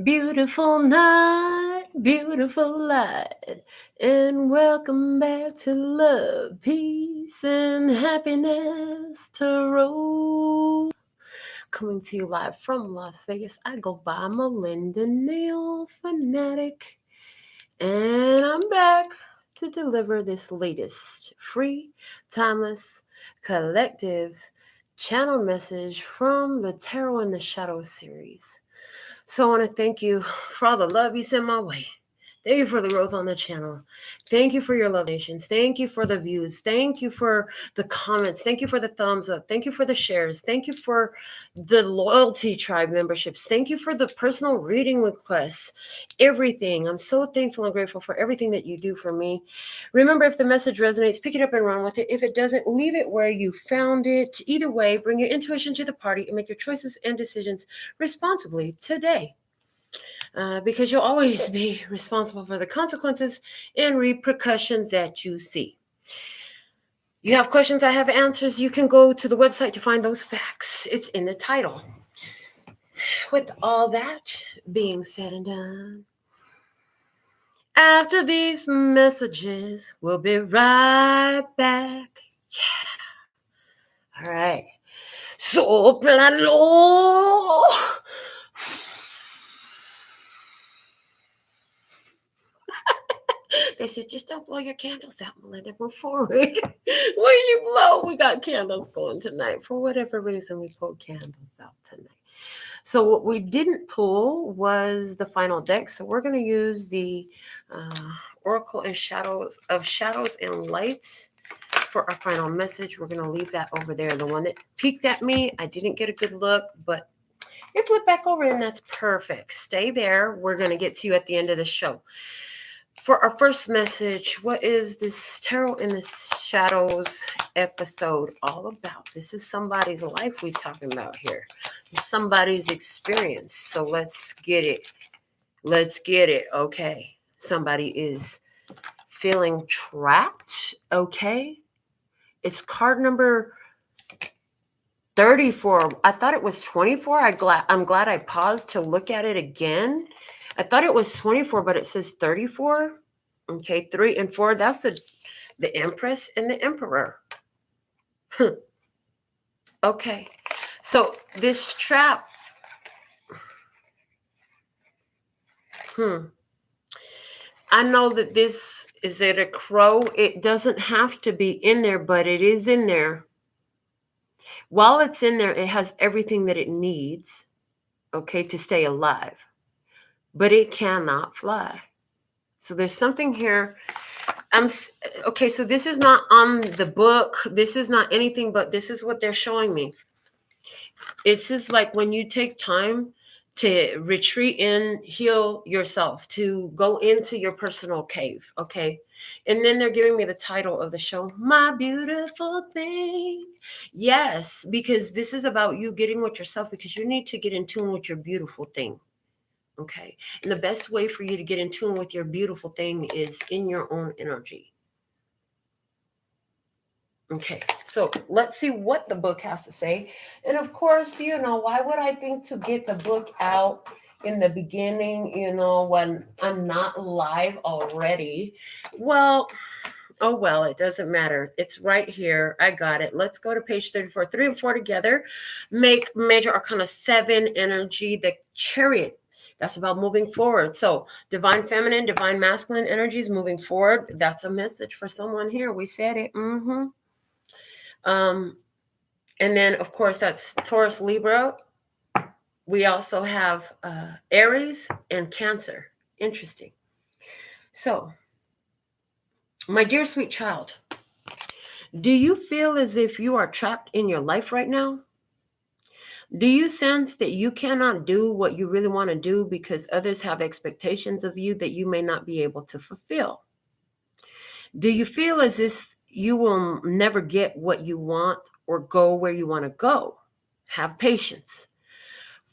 Beautiful night, beautiful light, and welcome back to Love, Peace, and Happiness Tarot. Coming to you live from Las Vegas, I go by Melinda NailFanatic, and I'm back to deliver this latest free, timeless, collective channel message from the Tarot in the Shadow series. So I want to thank you for all the love you sent my way. Thank you for the growth on the channel. Thank you for your love donations. Thank you for the views. Thank you for the comments. Thank you for the thumbs up. Thank you for the shares. Thank you for the loyalty tribe memberships. Thank you for the personal reading requests. Everything. I'm so thankful and grateful for everything that you do for me. Remember, if the message resonates, pick it up and run with it. If it doesn't, leave it where you found it. Either way, bring your intuition to the party and make your choices and decisions responsibly today. Because you'll always be responsible for the consequences and repercussions that you see. You have questions, I have answers. You can go to the website to find those facts. It's in the title. With all that being said and done, after these messages, we'll be right back. Yeah. All right. Soplalo. They said, just don't blow your candles out, Melinda. Move forward. Why you blow? We got candles going tonight. For whatever reason, we pulled candles out tonight. So what we didn't pull was the final deck. So we're going to use the Oracle and Shadows and Lights for our final message. We're going to leave that over there. The one that peeked at me, I didn't get a good look, but it flipped back over, and that's perfect. Stay there. We're going to get to you at the end of the show. For our first message, what is this Tarot in the Shadows episode all about? This is somebody's life we're talking about here. Somebody's experience. So let's get it. Let's get it. Okay. Somebody is feeling trapped. Okay. It's card number 34. I thought it was 24. I'm glad I paused to look at it again. I thought it was 24, but it says 34. Okay, 3 and 4. That's the Empress and the Emperor. Okay, so this trap. I know that this is it a crow. It doesn't have to be in there, but it is in there. While it's in there, it has everything that it needs, okay, to stay alive. But it cannot fly. So there's something here. Okay, so this is not on the book. This is not anything, but this is what they're showing me. This is like when you take time to retreat and heal yourself, to go into your personal cave, okay? And then they're giving me the title of the show, My Beautiful Thing. Yes, because this is about you getting with yourself, because you need to get in tune with your beautiful thing. Okay. And the best way for you to get in tune with your beautiful thing is in your own energy. Okay. So let's see what the book has to say. And of course, why would I think to get the book out in the beginning, when I'm not live already? Well, it doesn't matter. It's right here. I got it. Let's go to page 34. 3 and 4 together make Major Arcana 7 energy, the Chariot. That's about moving forward. So divine feminine, divine masculine energies moving forward. That's a message for someone here. We said it. And then, of course, that's Taurus, Libra. We also have Aries and Cancer. Interesting. So, my dear sweet child, do you feel as if you are trapped in your life right now? Do you sense that you cannot do what you really want to do because others have expectations of you that you may not be able to fulfill? Do you feel as if you will never get what you want or go where you want to go? Have patience.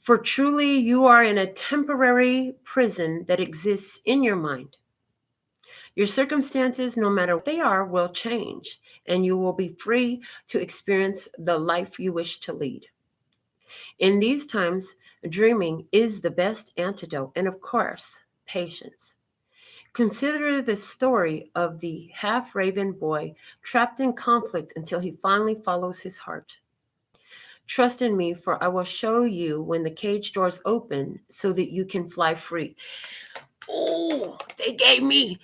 For truly you are in a temporary prison that exists in your mind. Your circumstances, no matter what they are, will change, and you will be free to experience the life you wish to lead. In these times, dreaming is the best antidote, and of course, patience. Consider the story of the half-raven boy trapped in conflict until he finally follows his heart. Trust in me, for I will show you when the cage doors open so that you can fly free. Oh, they gave me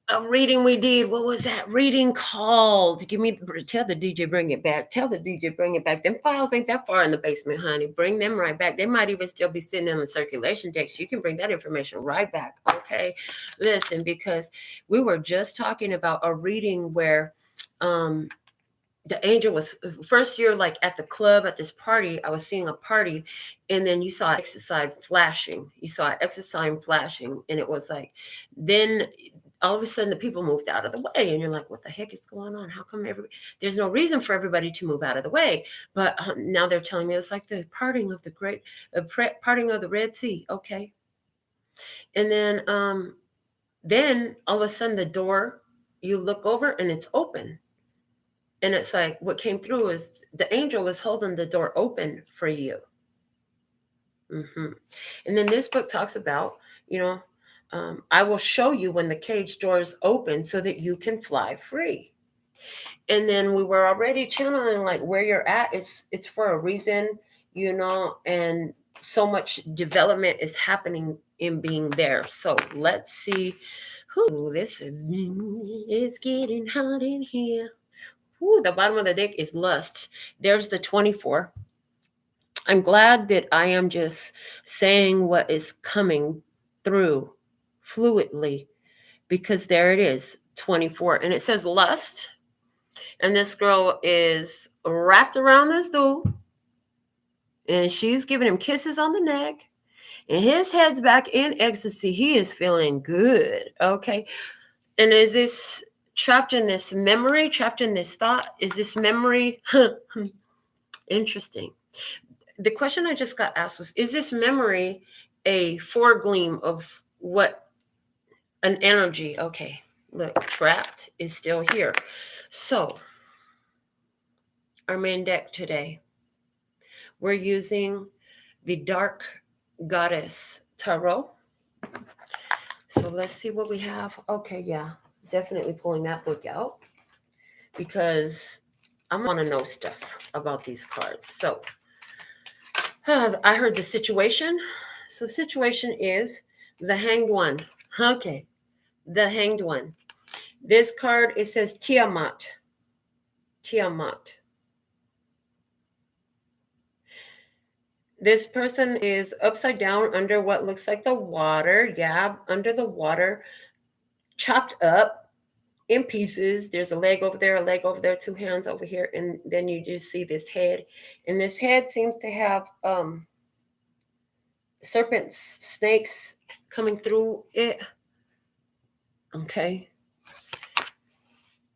a reading we did. What was that reading called? Tell the DJ bring it back. Tell the DJ bring it back. Them files ain't that far in the basement, honey. Bring them right back. They might even still be sitting in the circulation deck. So you can bring that information right back. Okay. Listen, because we were just talking about a reading where the angel was first year, like at the club at this party. I was seeing a party, and then you saw exercise flashing. You saw exercise flashing, and it was like, then all of a sudden the people moved out of the way, and you're like, what the heck is going on? How come there's no reason for everybody to move out of the way? But now they're telling me it's like the parting of parting of the Red Sea. Okay. And then all of a sudden the door, you look over and it's open. And it's like what came through is the angel is holding the door open for you. And then this book talks about, I will show you when the cage doors open so that you can fly free. And then we were already channeling like where you're at. It's for a reason, and so much development is happening in being there. So let's see who this is. It's getting hot in here. Ooh, the bottom of the deck is lust. There's the 24. I'm glad that I am just saying what is coming through fluidly, because there it is, 24. And it says lust. And this girl is wrapped around this dude. And she's giving him kisses on the neck. And his head's back in ecstasy. He is feeling good. Okay. And is this trapped in this memory, trapped in this thought? Is this memory? Interesting. The question I just got asked was, is this memory a foregleam of what an energy? Okay, look, trapped is still here. So our main deck today, we're using the Dark Goddess Tarot. So let's see what we have. Okay, yeah, definitely pulling that book out because I want to know stuff about these cards. So I heard the situation. So situation is the Hanged One. Okay, the Hanged One. This card, it says Tiamat. Tiamat. This person is upside down under what looks like the water. Yeah, under the water, chopped up in pieces. There's a leg over there, 2 hands over here, and then you just see this head. And this head seems to have serpents, snakes coming through it. Okay.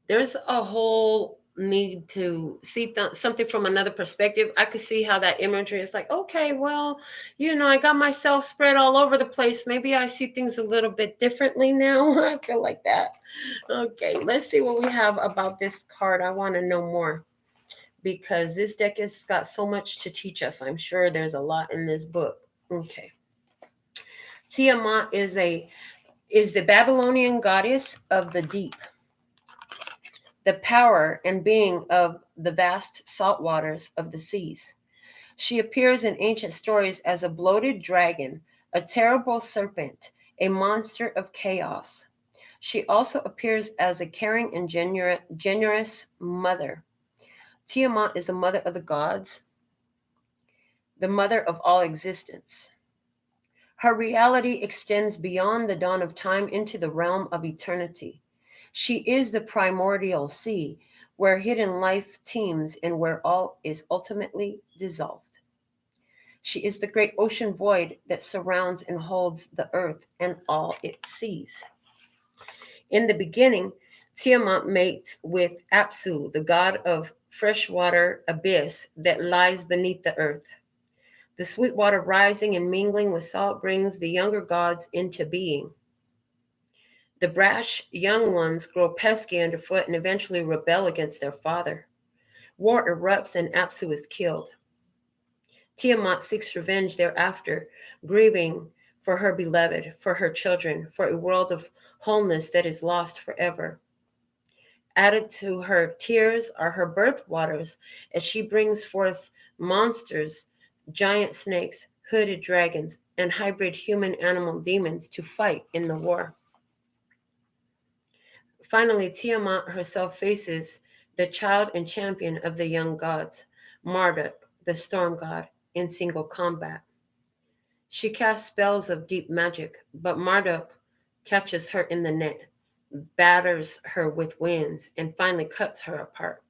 There's a whole need to see something from another perspective. I could see how that imagery is like, okay, well, I got myself spread all over the place. Maybe I see things a little bit differently now. I feel like that. Okay, let's see what we have about this card. I want to know more because this deck has got so much to teach us. I'm sure there's a lot in this book. Okay. Tiamat is the Babylonian goddess of the deep, the power and being of the vast salt waters of the seas. She appears in ancient stories as a bloated dragon, a terrible serpent, a monster of chaos. She also appears as a caring and generous mother. Tiamat is the mother of the gods, the mother of all existence. Her reality extends beyond the dawn of time into the realm of eternity. She is the primordial sea, where hidden life teems and where all is ultimately dissolved. She is the great ocean void that surrounds and holds the earth and all it sees. In the beginning, Tiamat mates with Apsu, the god of freshwater abyss that lies beneath the earth. The sweet water rising and mingling with salt brings the younger gods into being. The brash young ones grow pesky underfoot and eventually rebel against their father. War erupts and Apsu is killed. Tiamat seeks revenge thereafter, grieving for her beloved, for her children, for a world of wholeness that is lost forever. Added to her tears are her birth waters as she brings forth monsters, giant snakes, hooded dragons, and hybrid human animal demons to fight in the war. Finally, Tiamat herself faces the child and champion of the young gods, Marduk, the storm god, in single combat. She casts spells of deep magic, but Marduk catches her in the net, batters her with winds, and finally cuts her apart.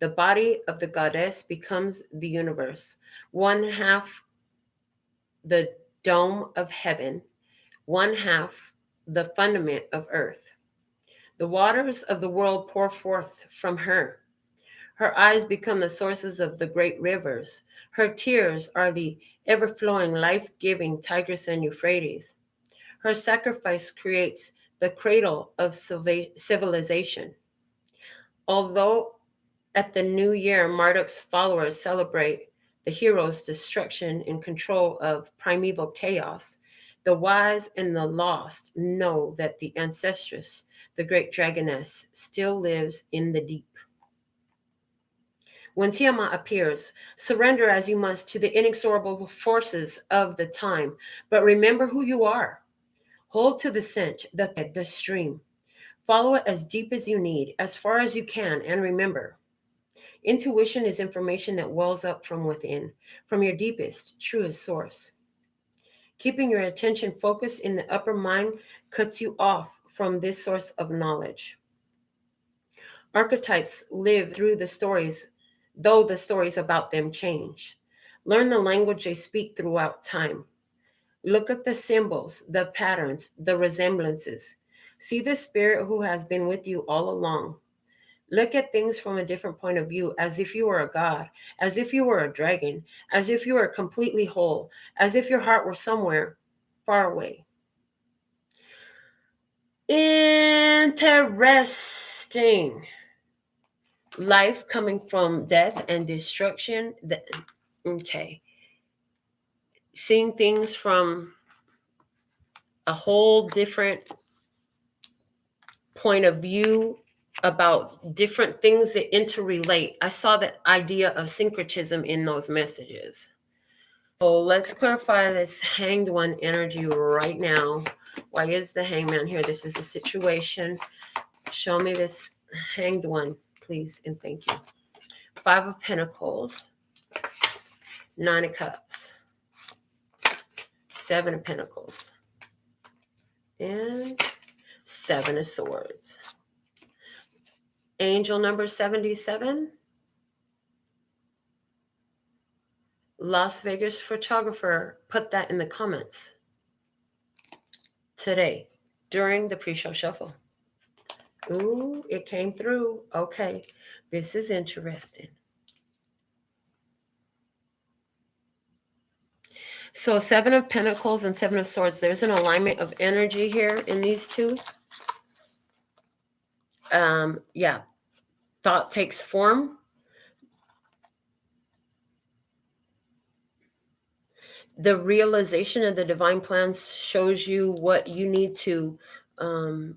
The body of the goddess becomes the universe, one half the dome of heaven, one half the fundament of earth. The waters of the world pour forth from her. Her eyes become the sources of the great rivers. Her tears are the ever-flowing, life-giving Tigris and Euphrates. Her sacrifice creates the cradle of civilization. Although at the new year, Marduk's followers celebrate the hero's destruction and control of primeval chaos, the wise and the lost know that the ancestress, the great dragoness, still lives in the deep. When Tiamat appears, surrender as you must to the inexorable forces of the time, but remember who you are. Hold to the scent, the stream. Follow it as deep as you need, as far as you can, and remember. Intuition is information that wells up from within, from your deepest, truest source. Keeping your attention focused in the upper mind cuts you off from this source of knowledge. Archetypes live through the stories, though the stories about them change. Learn the language they speak throughout time. Look at the symbols, the patterns, the resemblances. See the spirit who has been with you all along. Look at things from a different point of view, as if you were a god, as if you were a dragon, as if you were completely whole, as if your heart were somewhere far away. Interesting. Life coming from death and destruction. Okay. Seeing things from a whole different point of view about different things that interrelate. I saw the idea of syncretism in those messages. So let's clarify this hanged one energy right now. Why is the hangman here? This is a situation. Show me this hanged one, please, and thank you. 5 of Pentacles, 9 of Cups, 7 of Pentacles, and 7 of Swords. Angel number 77. Las Vegas photographer, put that in the comments today during the pre-show shuffle. Ooh, it came through. Okay, this is interesting. So 7 of Pentacles and 7 of Swords. There's an alignment of energy here in these two. Yeah, thought takes form. The realization of the divine plans shows you what you need to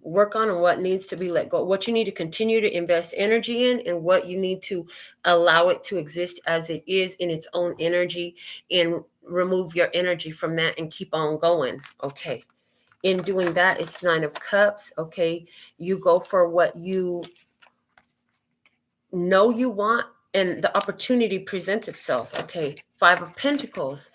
work on and what needs to be let go, what you need to continue to invest energy in, and what you need to allow it to exist as it is in its own energy, and remove your energy from that and keep on going. Okay. In doing that, it's 9 of Cups. Okay. You go for what you know you want, and the opportunity presents itself. Okay. 5 of Pentacles.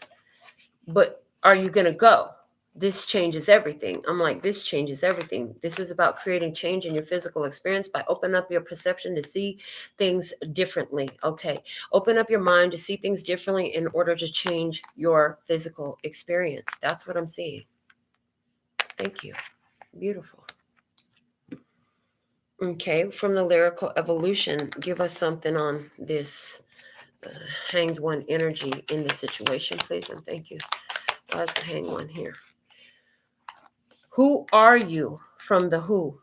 But are you going to go? This changes everything. I'm like, this changes everything. This is about creating change in your physical experience by opening up your perception to see things differently. Okay. Open up your mind to see things differently in order to change your physical experience. That's what I'm seeing. Thank you. Beautiful. Okay. From the lyrical evolution, give us something on this Hanged One energy in the situation, please, and thank you. Why is the Hanged One here? Who are you from the Who?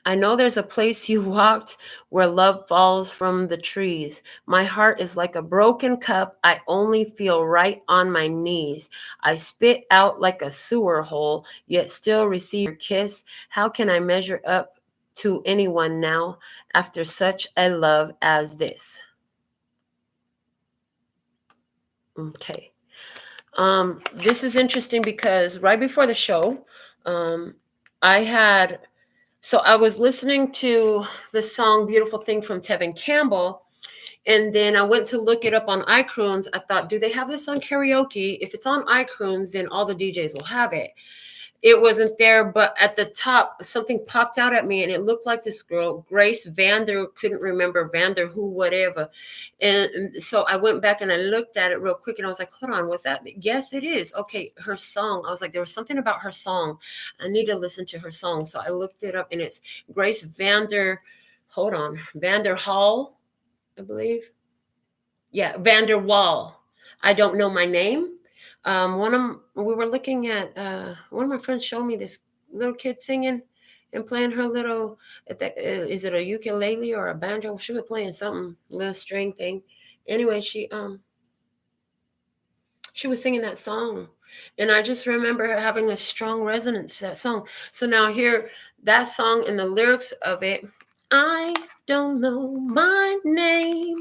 I know there's a place you walked where love falls from the trees. My heart is like a broken cup. I only feel right on my knees. I spit out like a sewer hole, yet still receive your kiss. How can I measure up to anyone now after such a love as this? Okay. This is interesting because right before the show, I was listening to the song Beautiful Thing from Tevin Campbell, and then I went to look it up on iTunes. I thought, do they have this on karaoke? If it's on iTunes, then all the DJs will have it. It wasn't there, but at the top, something popped out at me, and it looked like this girl, Grace Vander, couldn't remember Vander who, whatever. And so I went back and I looked at it real quick, and I was like, hold on, was that? Yes, it is. Okay, her song. I was like, there was something about her song. I need to listen to her song. So I looked it up, and it's Grace Vander, hold on, Vander Hall, I believe. Yeah, Vander Wall. I don't know my name. We were looking at one of my friends showed me this little kid singing and playing her little, is it a ukulele or a banjo? She was playing something, little string thing. Anyway, she was singing that song, and I just remember her having a strong resonance to that song. So now here, that song and the lyrics of it, I don't know my name.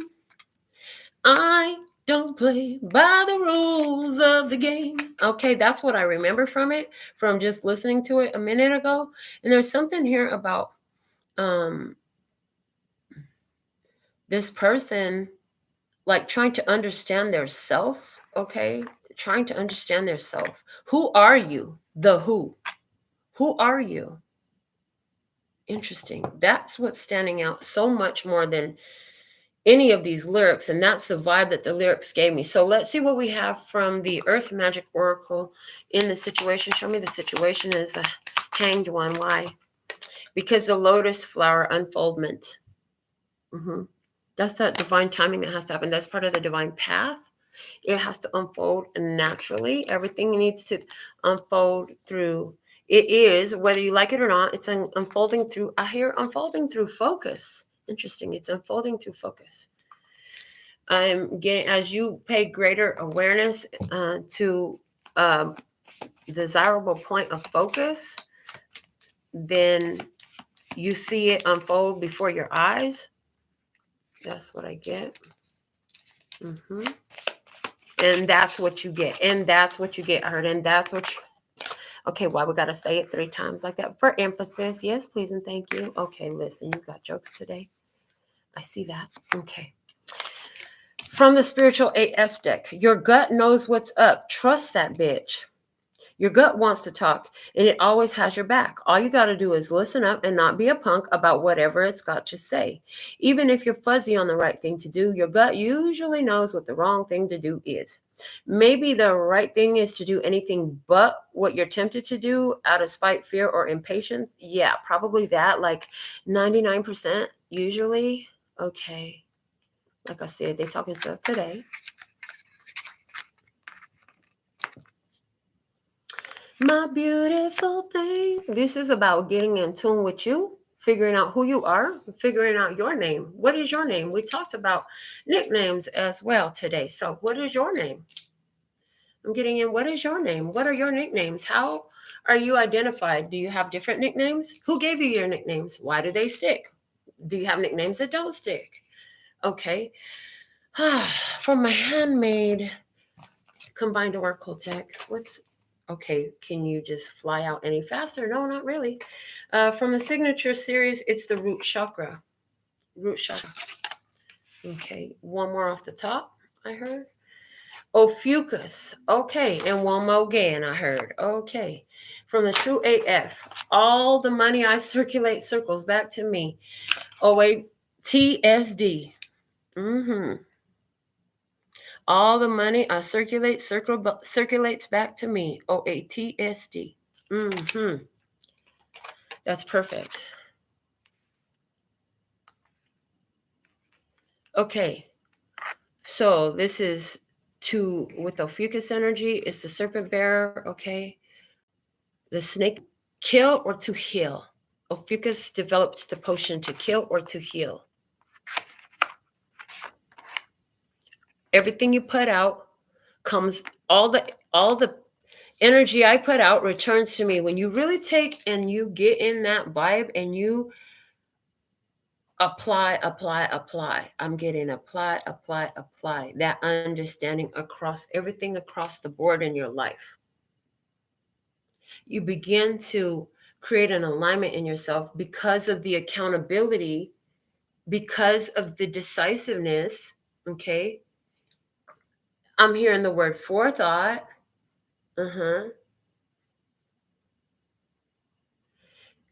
I don't play by the rules of the game. Okay, that's what I remember from it, from just listening to it a minute ago. And there's something here about this person, like trying to understand their self, okay? Trying to understand their self. Who are you? The who. Who are you? Interesting. That's what's standing out so much more than any of these lyrics, and that's the vibe that the lyrics gave me. So let's see what we have from the Earth Magic Oracle in the situation. Show me the situation is the Hanged One. Why? Because the lotus flower unfoldment. That's that divine timing that has to happen. That's part of the divine path. It has to unfold naturally. Everything needs to unfold through. It is, whether you like it or not, it's unfolding through, I hear unfolding through focus. Interesting. It's unfolding through focus. I'm getting, as you pay greater awareness to desirable point of focus, then you see it unfold before your eyes. That's what I get. And that's what you get. And that's what you get. I heard, and that's what you... Okay, why we got to say it 3 times like that? For emphasis. Yes, please and thank you. Okay, listen, you got jokes today. I see that. Okay. From the Spiritual AF deck, your gut knows what's up. Trust that bitch. Your gut wants to talk, and it always has your back. All you got to do is listen up and not be a punk about whatever it's got to say. Even if you're fuzzy on the right thing to do, your gut usually knows what the wrong thing to do is. Maybe the right thing is to do anything but what you're tempted to do out of spite, fear, or impatience. Yeah, probably that, like 99% usually. Okay. Like I said, they talking stuff today. My beautiful thing. This is about getting in tune with you, figuring out who you are, figuring out your name. What is your name? We talked about nicknames as well today. So what is your name? I'm getting in. What is your name? What are your nicknames? How are you identified? Do you have different nicknames? Who gave you your nicknames? Why do they stick? Do you have nicknames that don't stick? Okay. From my handmade combined oracle deck, okay, can you just fly out any faster? No, not really. From the signature series, it's the root chakra. Root chakra. Okay, one more off the top, I heard. Ophiuchus. Okay, and one more again, I heard. Okay. From the True AF, all the money I circulate circles back to me. OATSD. All the money I circulate circulates back to me. OATSD. That's perfect. Okay. So this is with Ophiuchus energy, it's the serpent bearer, okay? The snake, kill or to heal. Ophiuchus developed the potion to kill or to heal. Everything you put out comes, all the energy I put out returns to me. When you really take and you get in that vibe and you apply. I'm getting apply. That understanding across everything across the board in your life. You begin to create an alignment in yourself because of the accountability, because of the decisiveness, okay? I'm hearing the word forethought.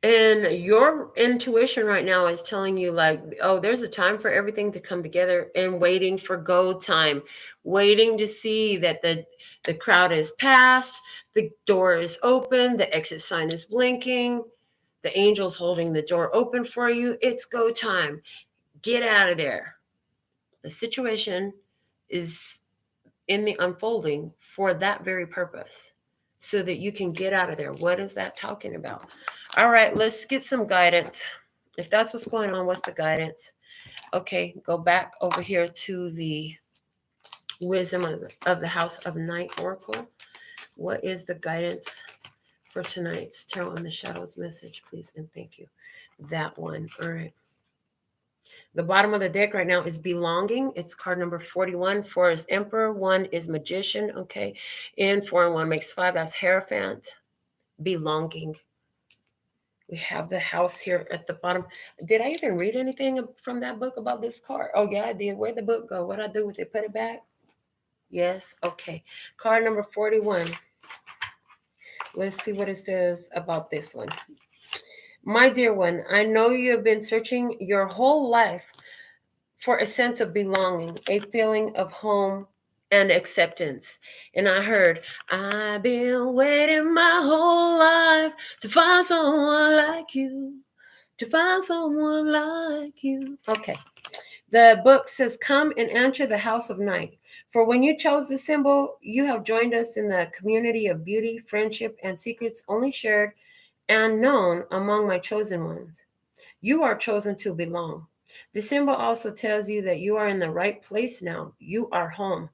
And your intuition right now is telling you like, oh, there's a time for everything to come together, and waiting for go time, waiting to see that the crowd is passed, the door is open, the exit sign is blinking, the angel's holding the door open for you. It's go time. Get out of there. The situation is in the unfolding for that very purpose, so that you can get out of there. What is that talking about? All right, let's get some guidance. If that's what's going on, what's the guidance? Okay, go back over here to the wisdom of the House of Night Oracle. What is the guidance for tonight's Tarot in the Shadows message, please? And thank you. That one. All right. The bottom of the deck right now is belonging. It's card number 41. 4 is Emperor. 1 is Magician. Okay. And 4 and 1 makes 5. That's Hierophant. Belonging. We have the house here at the bottom. Did I even read anything from that book about this card? Oh, yeah, I did. Where'd the book go? What did I do with it? Put it back? Yes. Okay. Card number 41. Let's see what it says about this one. My dear one, I know you have been searching your whole life for a sense of belonging, a feeling of home and acceptance. And I heard, I've been waiting my whole life to find someone like you, to find someone like you. Okay. The book says, come and enter the house of night. For when you chose the symbol, you have joined us in the community of beauty, friendship, and secrets only shared and known among my chosen ones. You are chosen to belong. The symbol also tells you that you are in the right place now. You are home.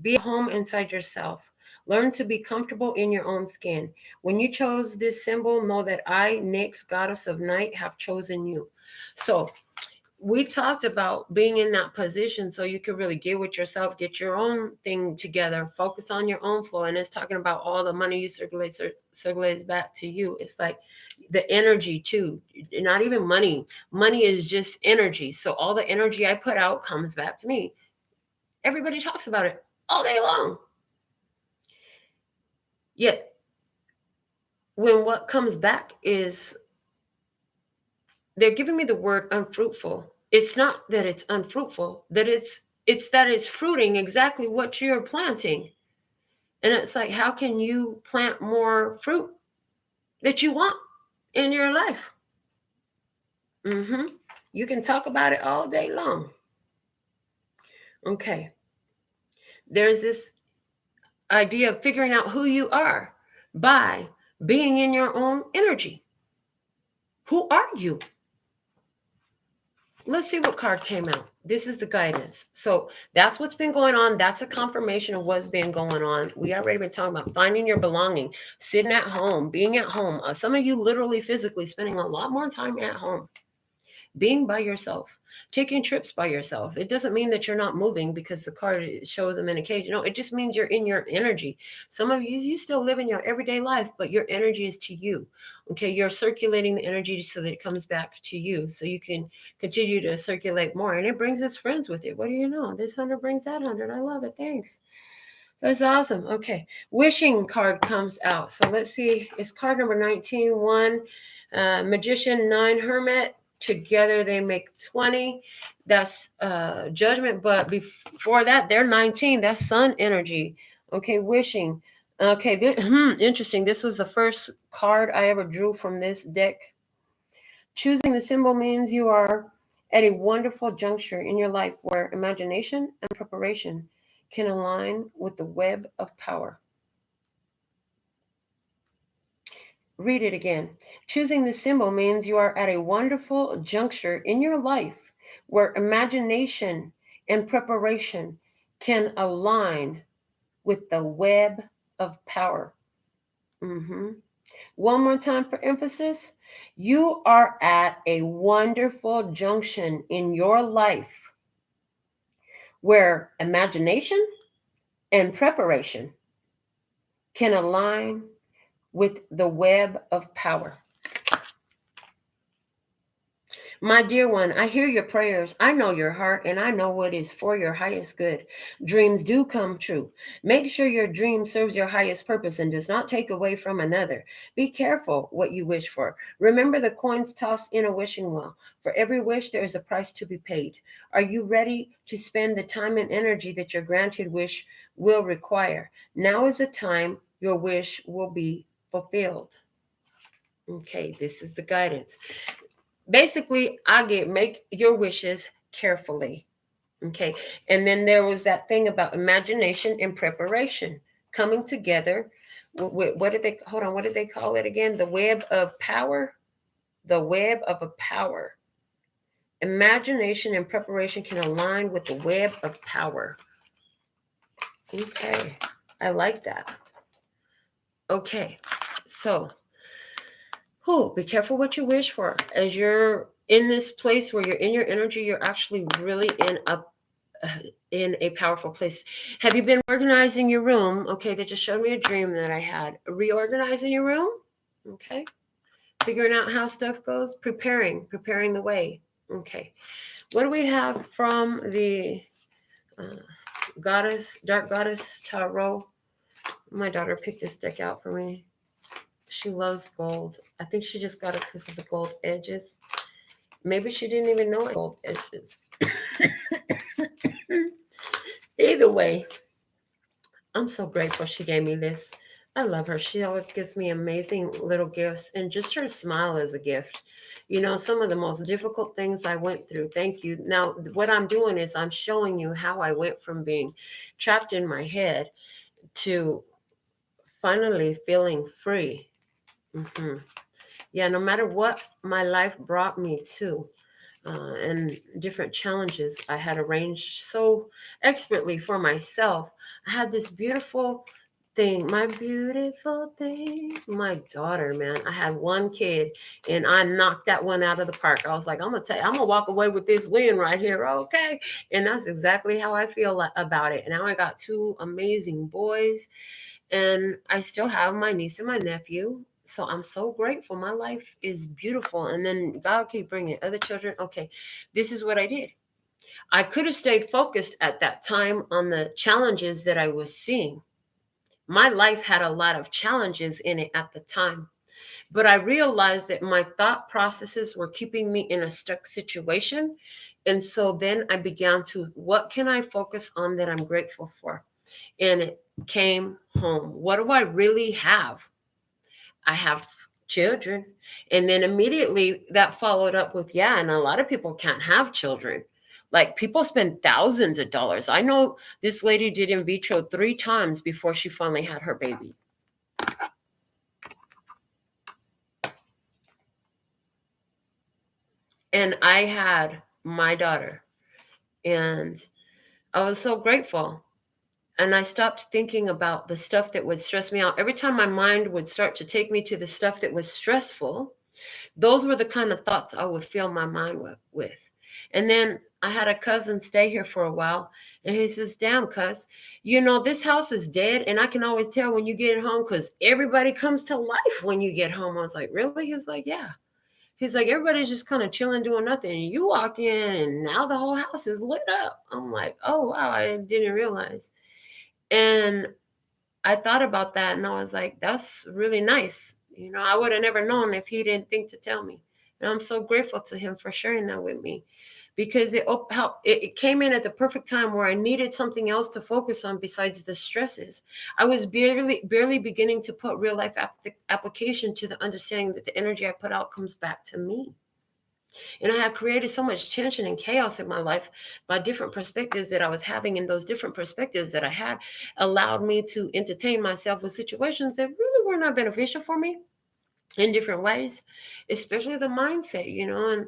Be at home inside yourself. Learn to be comfortable in your own skin. When you chose this symbol, know that I, Nyx, goddess of night, have chosen you. So we talked about being in that position so you could really get with yourself, get your own thing together, focus on your own flow. And it's talking about all the money you circulates back to you. It's like the energy too, not even money. Money is just energy. So all the energy I put out comes back to me. Everybody talks about it all day long. Yet when what comes back is, they're giving me the word unfruitful. It's not that it's unfruitful, that it's that it's fruiting exactly what you're planting. And it's like, how can you plant more fruit that you want in your life? You can talk about it all day long. Okay. There's this idea of figuring out who you are by being in your own energy. Who are you? Let's see what card came out. This is the guidance. So that's what's been going on. That's a confirmation of what's been going on. We already been talking about finding your belonging, sitting at home, being at home. Some of you literally physically spending a lot more time at home, being by yourself, taking trips by yourself. It doesn't mean that you're not moving because the card shows them in a cage. No, it just means you're in your energy. Some of you still live in your everyday life, but your energy is to you. Okay, you're circulating the energy so that it comes back to you, so you can continue to circulate more. And it brings us friends with it. What do you know? This 100 brings that 100. I love it. Thanks. That's awesome. Okay, wishing card comes out. So let's see. It's card number 19. 1, Magician, 9, Hermit. Together they make 20. That's judgment. But before that, they're 19. That's sun energy. Okay, wishing. Okay, interesting. This was the first card I ever drew from this deck. Choosing the symbol means you are at a wonderful juncture in your life where imagination and preparation can align with the web of power. Read it again. Choosing this symbol means you are at a wonderful juncture in your life where imagination and preparation can align with the web of power. One more time for emphasis. You are at a wonderful junction in your life where imagination and preparation can align with the web of power. My dear one, I hear your prayers. I know your heart, and I know what is for your highest good. Dreams do come true. Make sure your dream serves your highest purpose and does not take away from another. Be careful what you wish for. Remember the coins tossed in a wishing well. For every wish, there is a price to be paid. Are you ready to spend the time and energy that your granted wish will require? Now is the time your wish will be fulfilled. Okay, this is the guidance. Basically, make your wishes carefully. Okay. And then there was that thing about imagination and preparation coming together. What did they call it again? The web of power. The web of a power. Imagination and preparation can align with the web of power. Okay. I like that. Okay. So, be careful what you wish for. As you're in this place where you're in your energy, you're actually really in a powerful place. Have you been organizing your room? Okay, they just showed me a dream that I had. Reorganizing your room? Okay. Figuring out how stuff goes. Preparing the way. Okay. What do we have from the Dark Goddess Tarot? My daughter picked this deck out for me. She loves gold. I think she just got it because of the gold edges. Maybe she didn't even know it gold edges. Either way, I'm so grateful she gave me this. I love her. She always gives me amazing little gifts, and just her smile is a gift. You know, some of the most difficult things I went through. Thank you. Now, what I'm doing is I'm showing you how I went from being trapped in my head to finally feeling free. Yeah, no matter what my life brought me to, and different challenges I had arranged so expertly for myself, I had this beautiful thing, my daughter, man. I had one kid and I knocked that one out of the park. I was like, I'm gonna walk away with this win right here, okay? And that's exactly how I feel about it. And now I got two amazing boys, and I still have my niece and my nephew. So I'm so grateful. My life is beautiful. And then God keep bringing other children. Okay, this is what I did. I could have stayed focused at that time on the challenges that I was seeing. My life had a lot of challenges in it at the time. But I realized that my thought processes were keeping me in a stuck situation. And so then I began to, what can I focus on that I'm grateful for? And it came home. What do I really have? I have children. And then immediately that followed up with, and a lot of people can't have children. Like, people spend thousands of dollars. I know this lady did in vitro 3 times before she finally had her baby. And I had my daughter, and I was so grateful. And I stopped thinking about the stuff that would stress me out. Every time my mind would start to take me to the stuff that was stressful, those were the kind of thoughts I would fill my mind with. And then I had a cousin stay here for a while, and he says, damn, cuz, this house is dead, and I can always tell when you get home because everybody comes to life when you get home. I was like, really? He's like, yeah. He's like, everybody's just kind of chilling, doing nothing. And you walk in, and now the whole house is lit up. I'm like, oh, wow, I didn't realize. And I thought about that, and I was like, that's really nice. I would have never known if he didn't think to tell me. And I'm so grateful to him for sharing that with me, because it came in at the perfect time where I needed something else to focus on besides the stresses. I was barely beginning to put real life application to the understanding that the energy I put out comes back to me. And I had created so much tension and chaos in my life by different perspectives that I was having. And those different perspectives that I had allowed me to entertain myself with situations that really were not beneficial for me in different ways, especially the mindset, and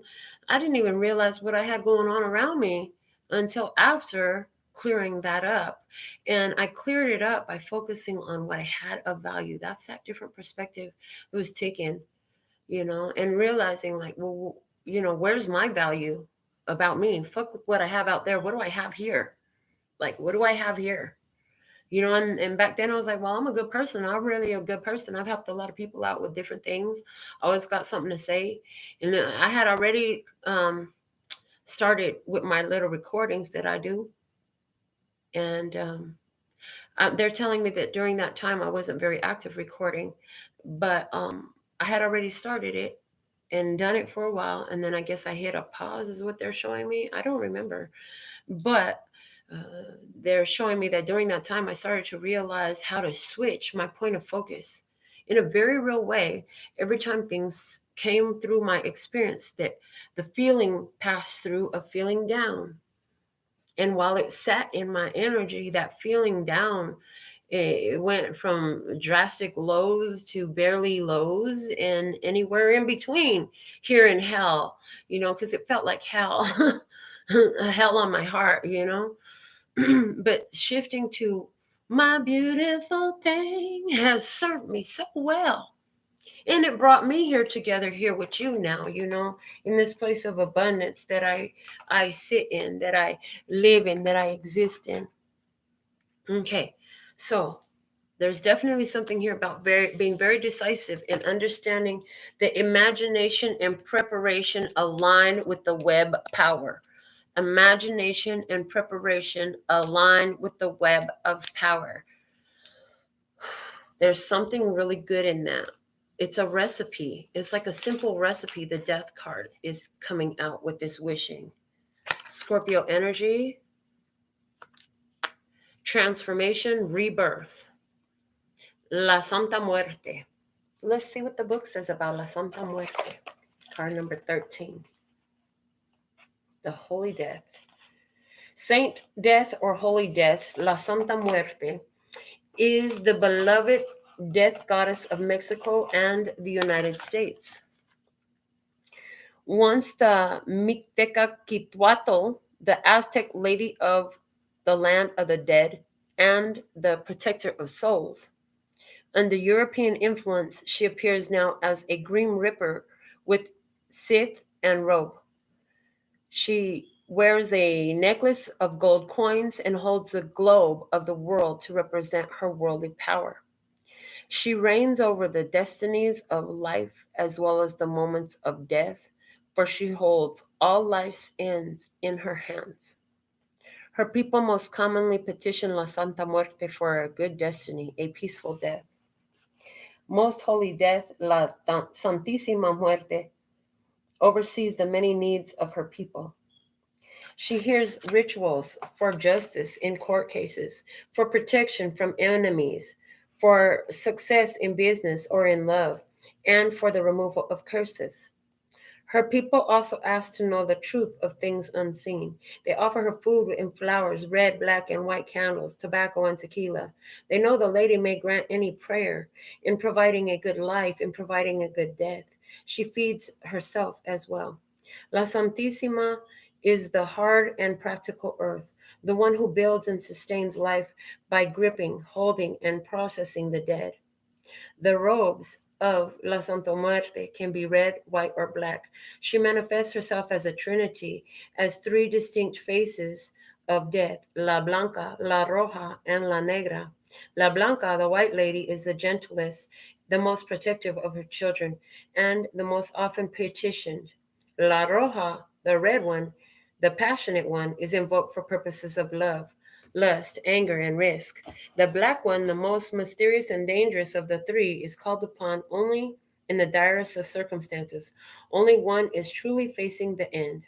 I didn't even realize what I had going on around me until after clearing that up. And I cleared it up by focusing on what I had of value. That's that different perspective that was taken, and realizing like, well, where's my value about me? Fuck with what I have out there. What do I have here? Like, what do I have here? And back then I was like, well, I'm a good person. I'm really a good person. I've helped a lot of people out with different things. I always got something to say. And I had already started with my little recordings that I do. And they're telling me that during that time I wasn't very active recording, but I had already started it and done it for a while. And then I guess I hit a pause is what they're showing me. I don't remember. But they're showing me that during that time, I started to realize how to switch my point of focus in a very real way. Every time things came through my experience, that the feeling passed through of feeling down. And while it sat in my energy, that feeling down, it went from drastic lows to barely lows and anywhere in between here in hell, because it felt like hell, hell on my heart. But shifting to my beautiful thing has served me so well. And it brought me here together here with you now, in this place of abundance that I sit in, that I live in, that I exist in. Okay. So there's definitely something here about being very decisive and understanding that imagination and preparation align with the web power. Imagination and preparation align with the web of power. There's something really good in that. It's a recipe. It's like a simple recipe. The death card is coming out with this wishing. Scorpio energy, transformation, rebirth. La Santa Muerte. Let's see what the book says about La Santa Muerte. Card number 13. The Holy Death. Saint Death or Holy Death, La Santa Muerte, is the beloved death goddess of Mexico and the United States. Once the Mixteca Quetzalcoatl, the Aztec lady of the land of the dead and the protector of souls. Under European influence, she appears now as a Grim Reaper with scythe and robe. She wears a necklace of gold coins and holds the globe of the world to represent her worldly power. She reigns over the destinies of life as well as the moments of death, for she holds all life's ends in her hands. Her people most commonly petition La Santa Muerte for a good destiny, a peaceful death. Most Holy Death, La Santísima Muerte, oversees the many needs of her people. She hears rituals for justice in court cases, for protection from enemies, for success in business or in love, and for the removal of curses. Her people also ask to know the truth of things unseen. They offer her food and flowers, red, black, and white candles, tobacco, and tequila. They know the lady may grant any prayer in providing a good life, in providing a good death. She feeds herself as well. La Santísima is the hard and practical earth, the one who builds and sustains life by gripping, holding, and processing the dead. The robes of La Santa Muerte can be red, white, or black. She manifests herself as a trinity, as three distinct faces of death, La Blanca, La Roja, and La Negra. La Blanca, the white lady, is the gentlest, the most protective of her children, and the most often petitioned. La Roja, the red one, the passionate one, is invoked for purposes of love, lust, anger, and risk. The black one, the most mysterious and dangerous of the three, is called upon only in the direst of circumstances. Only one is truly facing the end.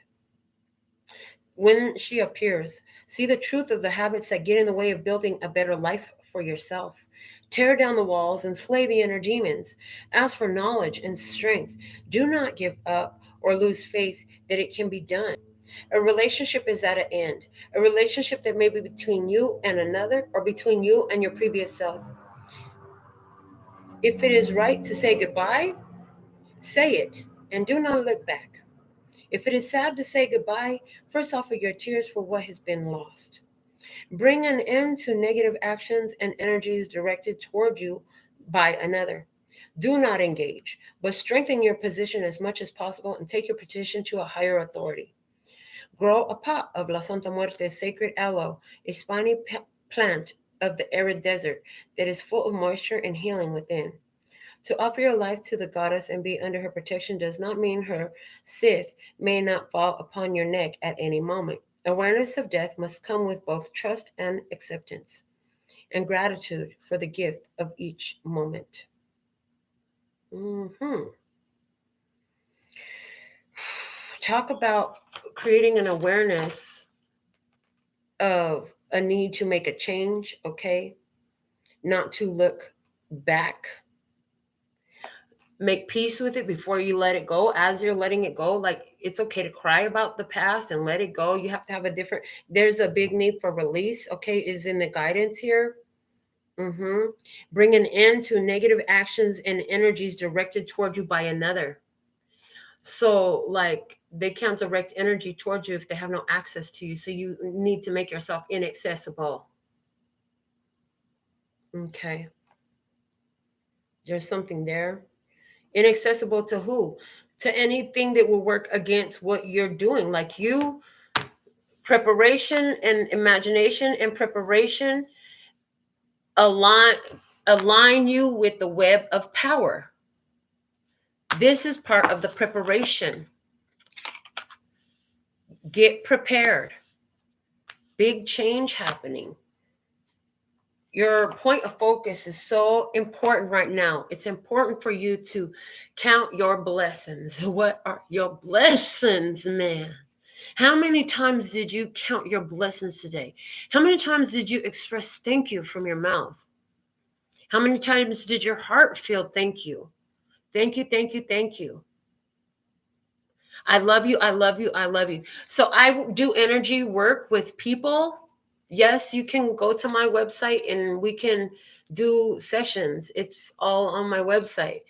When she appears, see the truth of the habits that get in the way of building a better life for yourself. Tear down the walls and slay the inner demons. Ask for knowledge and strength. Do not give up or lose faith that it can be done. A relationship is at an end. A relationship that may be between you and another, or between you and your previous self. If it is right to say goodbye, say it and do not look back. If it is sad to say goodbye, first offer your tears for what has been lost. Bring an end to negative actions and energies directed toward you by another. Do not engage, but strengthen your position as much as possible and take your petition to a higher authority. Grow a pot of La Santa Muerte sacred aloe, a spiny plant of the arid desert that is full of moisture and healing within. To offer your life to the goddess and be under her protection does not mean her scythe may not fall upon your neck at any moment. Awareness of death must come with both trust and acceptance, and gratitude for the gift of each moment. Talk about creating an awareness of a need to make a change, okay? Not to look back. Make peace with it before you let it go. As you're letting it go, like, it's okay to cry about the past and let it go. You have to have there's a big need for release, okay, is in the guidance here. Bring an end to negative actions and energies directed toward you by another. So, like, they can't direct energy towards you if they have no access to you. So you need to make yourself inaccessible. Okay. There's something there. Inaccessible to who? To anything that will work against what you're doing. Like, preparation and imagination and preparation align you with the web of power. This is part of the preparation. Get prepared. Big change happening. Your point of focus is so important right now. It's important for you to count your blessings. What are your blessings, man? How many times did you count your blessings today? How many times did you express thank you from your mouth? How many times did your heart feel thank you? Thank you, thank you, thank you. I love you, I love you, I love you. So I do energy work with people. Yes, you can go to my website and we can do sessions. It's all on my website.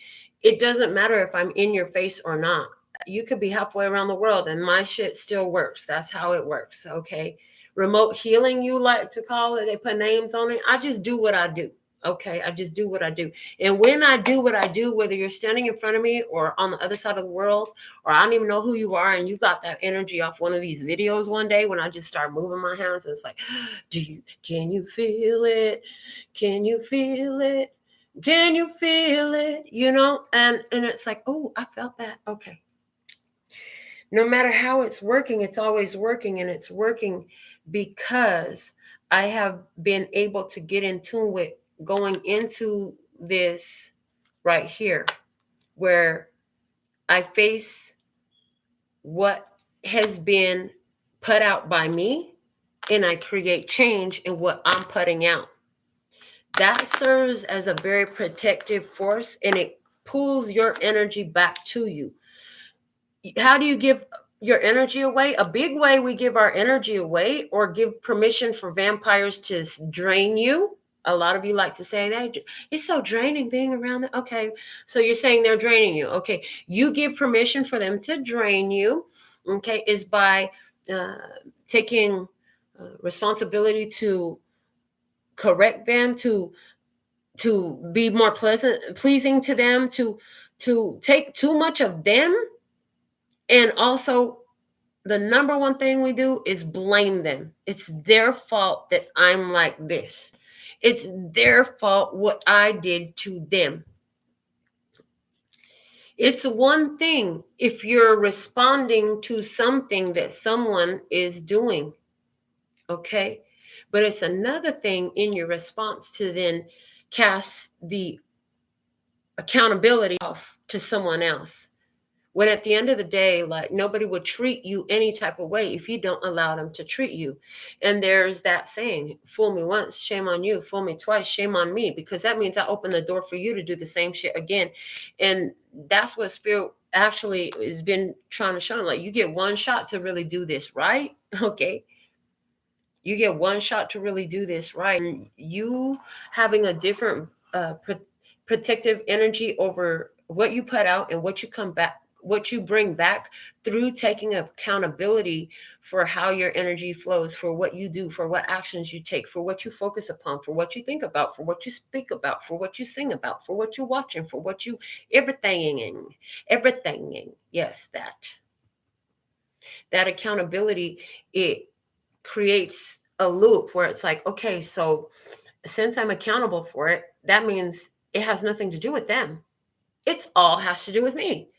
It doesn't matter if I'm in your face or not. You could be halfway around the world and my shit still works. That's how it works, okay? Remote healing, you like to call it. They put names on it. I just do what I do. Okay, I just do what I do. And when I do what I do, whether you're standing in front of me or on the other side of the world, or I don't even know who you are, and you got that energy off one of these videos one day when I just start moving my hands, and it's like, can you feel it? Can you feel it? Can you feel it? You know, and it's like, oh, I felt that. Okay. No matter how it's working, it's always working, and it's working because I have been able to get in tune with going into this right here, where I face what has been put out by me and I create change in what I'm putting out. That serves as a very protective force, and it pulls your energy back to you. How do you give your energy away? A big way we give our energy away, or give permission for vampires to drain you. A lot of you like to say that it's so draining being around it. Okay, so you're saying they're draining you. Okay, you give permission for them to drain you. Okay, is by taking responsibility to correct them, to be more pleasing to them, to take too much of them. And also, the number one thing we do is blame them. It's their fault that I'm like this. It's their fault what I did to them. It's one thing if you're responding to something that someone is doing, okay? But it's another thing in your response to then cast the accountability off to someone else. When at the end of the day, like, nobody would treat you any type of way if you don't allow them to treat you. And there's that saying, fool me once, shame on you. Fool me twice, shame on me. Because that means I open the door for you to do the same shit again. And that's what Spirit actually has been trying to show. Like, you get one shot to really do this right. Okay. You get one shot to really do this right. And you having a different protective energy over what you put out and what you come back, what you bring back through taking accountability for how your energy flows, for what you do, for what actions you take, for what you focus upon, for what you think about, for what you speak about, for what you sing about, for what you're watching, for what you, everything. Yes, that accountability, it creates a loop where it's like, okay, so since I'm accountable for it, that means it has nothing to do with them. It's all has to do with me.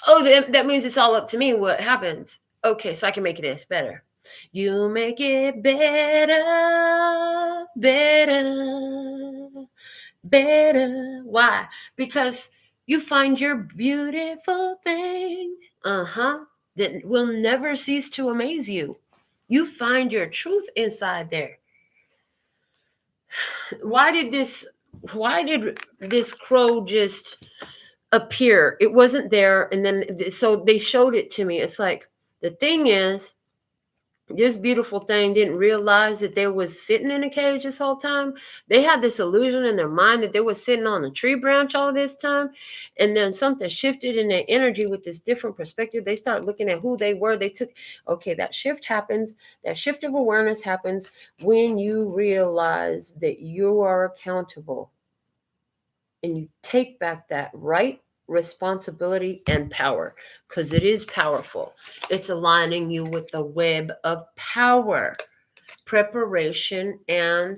Oh, that means it's all up to me what happens. Okay, so I can make this better. You make it better, better. Why? Because you find your beautiful thing, that will never cease to amaze you. You find your truth inside there. Why did this crow just appear? It wasn't there. And then, so they showed it to me. It's like, the thing is, this beautiful thing didn't realize that they was sitting in a cage this whole time. They had this illusion in their mind that they were sitting on a tree branch all this time. And then something shifted in their energy with this different perspective. They start looking at who they were. They took, okay, that shift happens. That shift of awareness happens when you realize that you are accountable and you take back that right responsibility and power, because it is powerful. It's aligning you with the web of power, preparation, and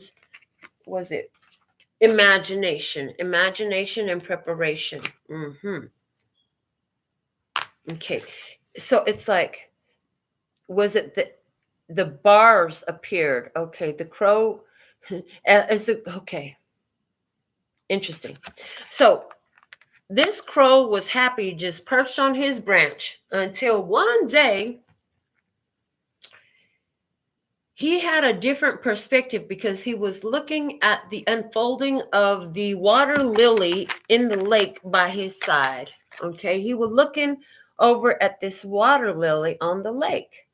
was it imagination and preparation. Okay, so it's like, was it the bars appeared? Okay, the crow as the, okay, interesting. So this crow was happy just perched on his branch until one day he had a different perspective, because he was looking at the unfolding of the water lily in the lake by his side. Okay, he was looking over at this water lily on the lake.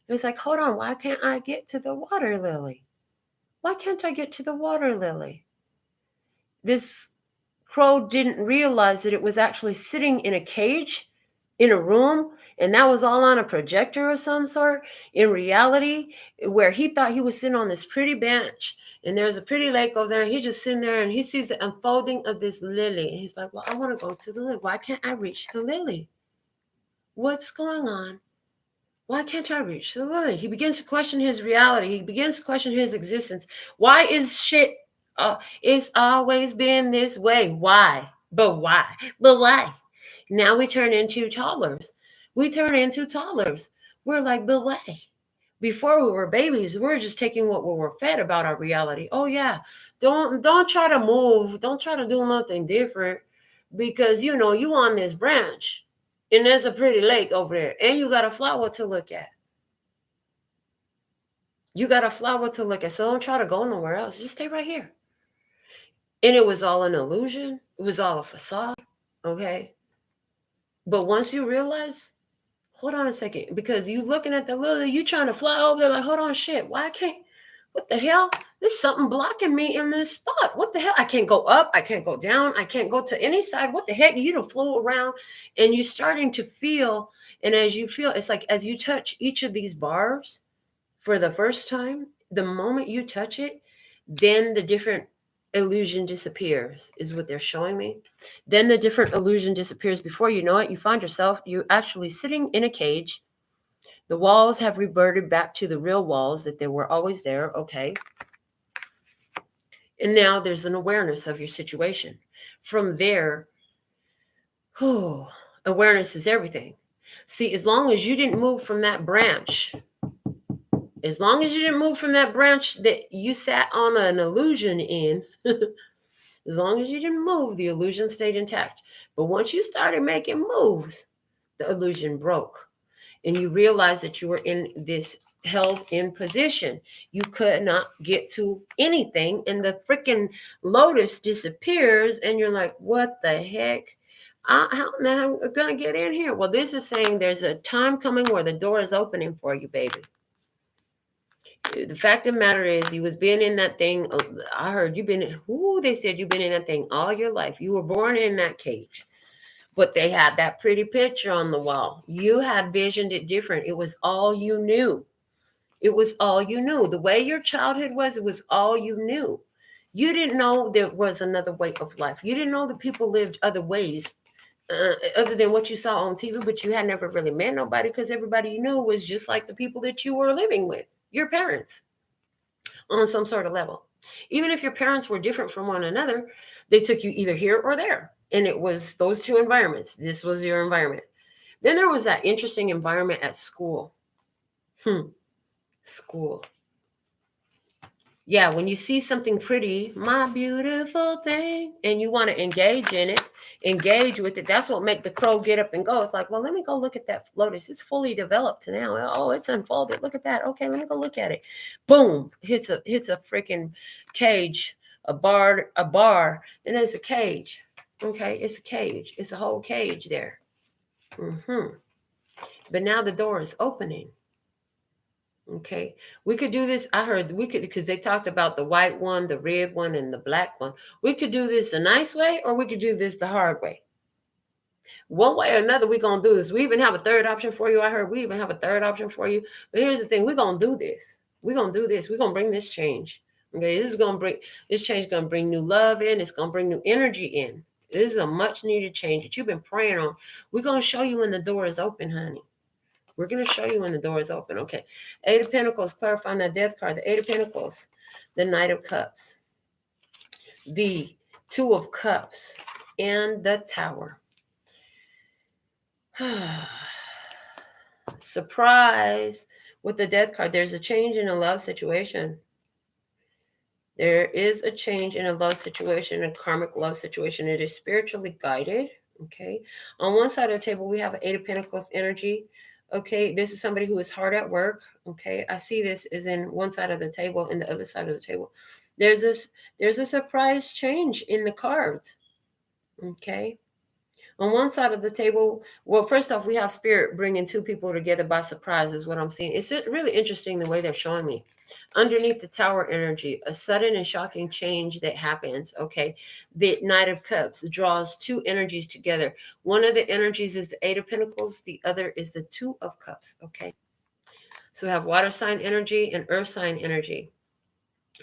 He was like, hold on, why can't I get to the water lily? Why can't I get to the water lily? This crow didn't realize that it was actually sitting in a cage in a room, and that was all on a projector of some sort. In reality, where he thought he was sitting on this pretty bench and there's a pretty lake over there, he's just sitting there and he sees the unfolding of this lily. He's like, well, I want to go to the lily. Why can't I reach the lily? What's going on? Why can't I reach the lily? He begins to question his reality. He begins to question his existence. Why is shit it's always been this way? Why? But why? But why? Now we turn into toddlers. We're like, but why? Before we were babies, we were just taking what we were fed about our reality. Oh yeah, don't try to move. Don't try to do nothing different, because you know you on this branch, and there's a pretty lake over there, and you got a flower to look at. So don't try to go nowhere else. Just stay right here. And it was all an illusion. It was all a facade. Okay. But once you realize, hold on a second, because you looking at the lily, you trying to fly over there like, hold on, shit, why I can't, what the hell? There's something blocking me in this spot. What the hell? I can't go up. I can't go down. I can't go to any side. What the heck? You done flew around, and you're starting to feel, and as you feel, it's like as you touch each of these bars for the first time, the moment you touch it, then the different illusion disappears, is what they're showing me. Then the different illusion disappears. Before you know it, you find yourself, you're actually sitting in a cage. The walls have reverted back to the real walls that they were always there. Okay. And now there's an awareness of your situation. From there, awareness is everything. See, as long as you didn't move from that branch, that you sat on an illusion in, as long as you didn't move, the illusion stayed intact. But once you started making moves, the illusion broke. And you realize that you were in this held in position. You could not get to anything. And the freaking lotus disappears. And you're like, what the heck? How am I going to get in here? Well, this is saying there's a time coming where the door is opening for you, baby. The fact of the matter is, you was being in that thing. I heard you've been, they said you've been in that thing all your life. You were born in that cage. But they had that pretty picture on the wall. You had visioned it different. It was all you knew. It was all you knew. The way your childhood was, it was all you knew. You didn't know there was another way of life. You didn't know that people lived other ways other than what you saw on TV, but you had never really met nobody because everybody you knew was just like the people that you were living with, your parents, on some sort of level. Even if your parents were different from one another, they took you either here or there. And it was those two environments. This was your environment. Then there was that interesting environment at school. School. Yeah, when you see something pretty, my beautiful thing, and you want to engage in it, engage with it, that's what make the crow get up and go. It's like, well, let me go look at that lotus. It's fully developed now. Oh, it's unfolded. Look at that. Okay, let me go look at it. Boom, hits a freaking cage, a bar, and there's a cage. Okay, it's a cage. It's a whole cage there. But now the door is opening. Okay, we could do this. I heard we could, because they talked about the white one, the red one, and the black one. We could do this the nice way, or we could do this the hard way. One way or another, we're going to do this. We even have a third option for you. I heard we even have a third option for you. But here's the thing. We're going to do this. We're going to do this. We're going to bring this change. Okay, this change is going to bring new love in. It's going to bring new energy in. This is a much needed change that you've been praying on. We're going to show you when the door is open, honey. We're going to show you when the door is open. Okay. Eight of Pentacles, clarifying that death card. The Eight of Pentacles, the Knight of Cups, the Two of Cups, and the Tower. Surprise with the death card. There's a change in a love situation. There is a change in a love situation, a karmic love situation. It is spiritually guided. Okay. On one side of the table, we have Eight of Pentacles energy. Okay, this is somebody who is hard at work. Okay, I see this is in one side of the table and the other side of the table. There's a surprise change in the cards. Okay, on one side of the table, well, first off, we have spirit bringing two people together by surprise is what I'm seeing. It's really interesting the way they're showing me. Underneath the Tower energy, a sudden and shocking change that happens. Okay, the Knight of Cups draws two energies together. One of the energies is the Eight of Pentacles. The other is the Two of Cups. Okay, so we have water sign energy and earth sign energy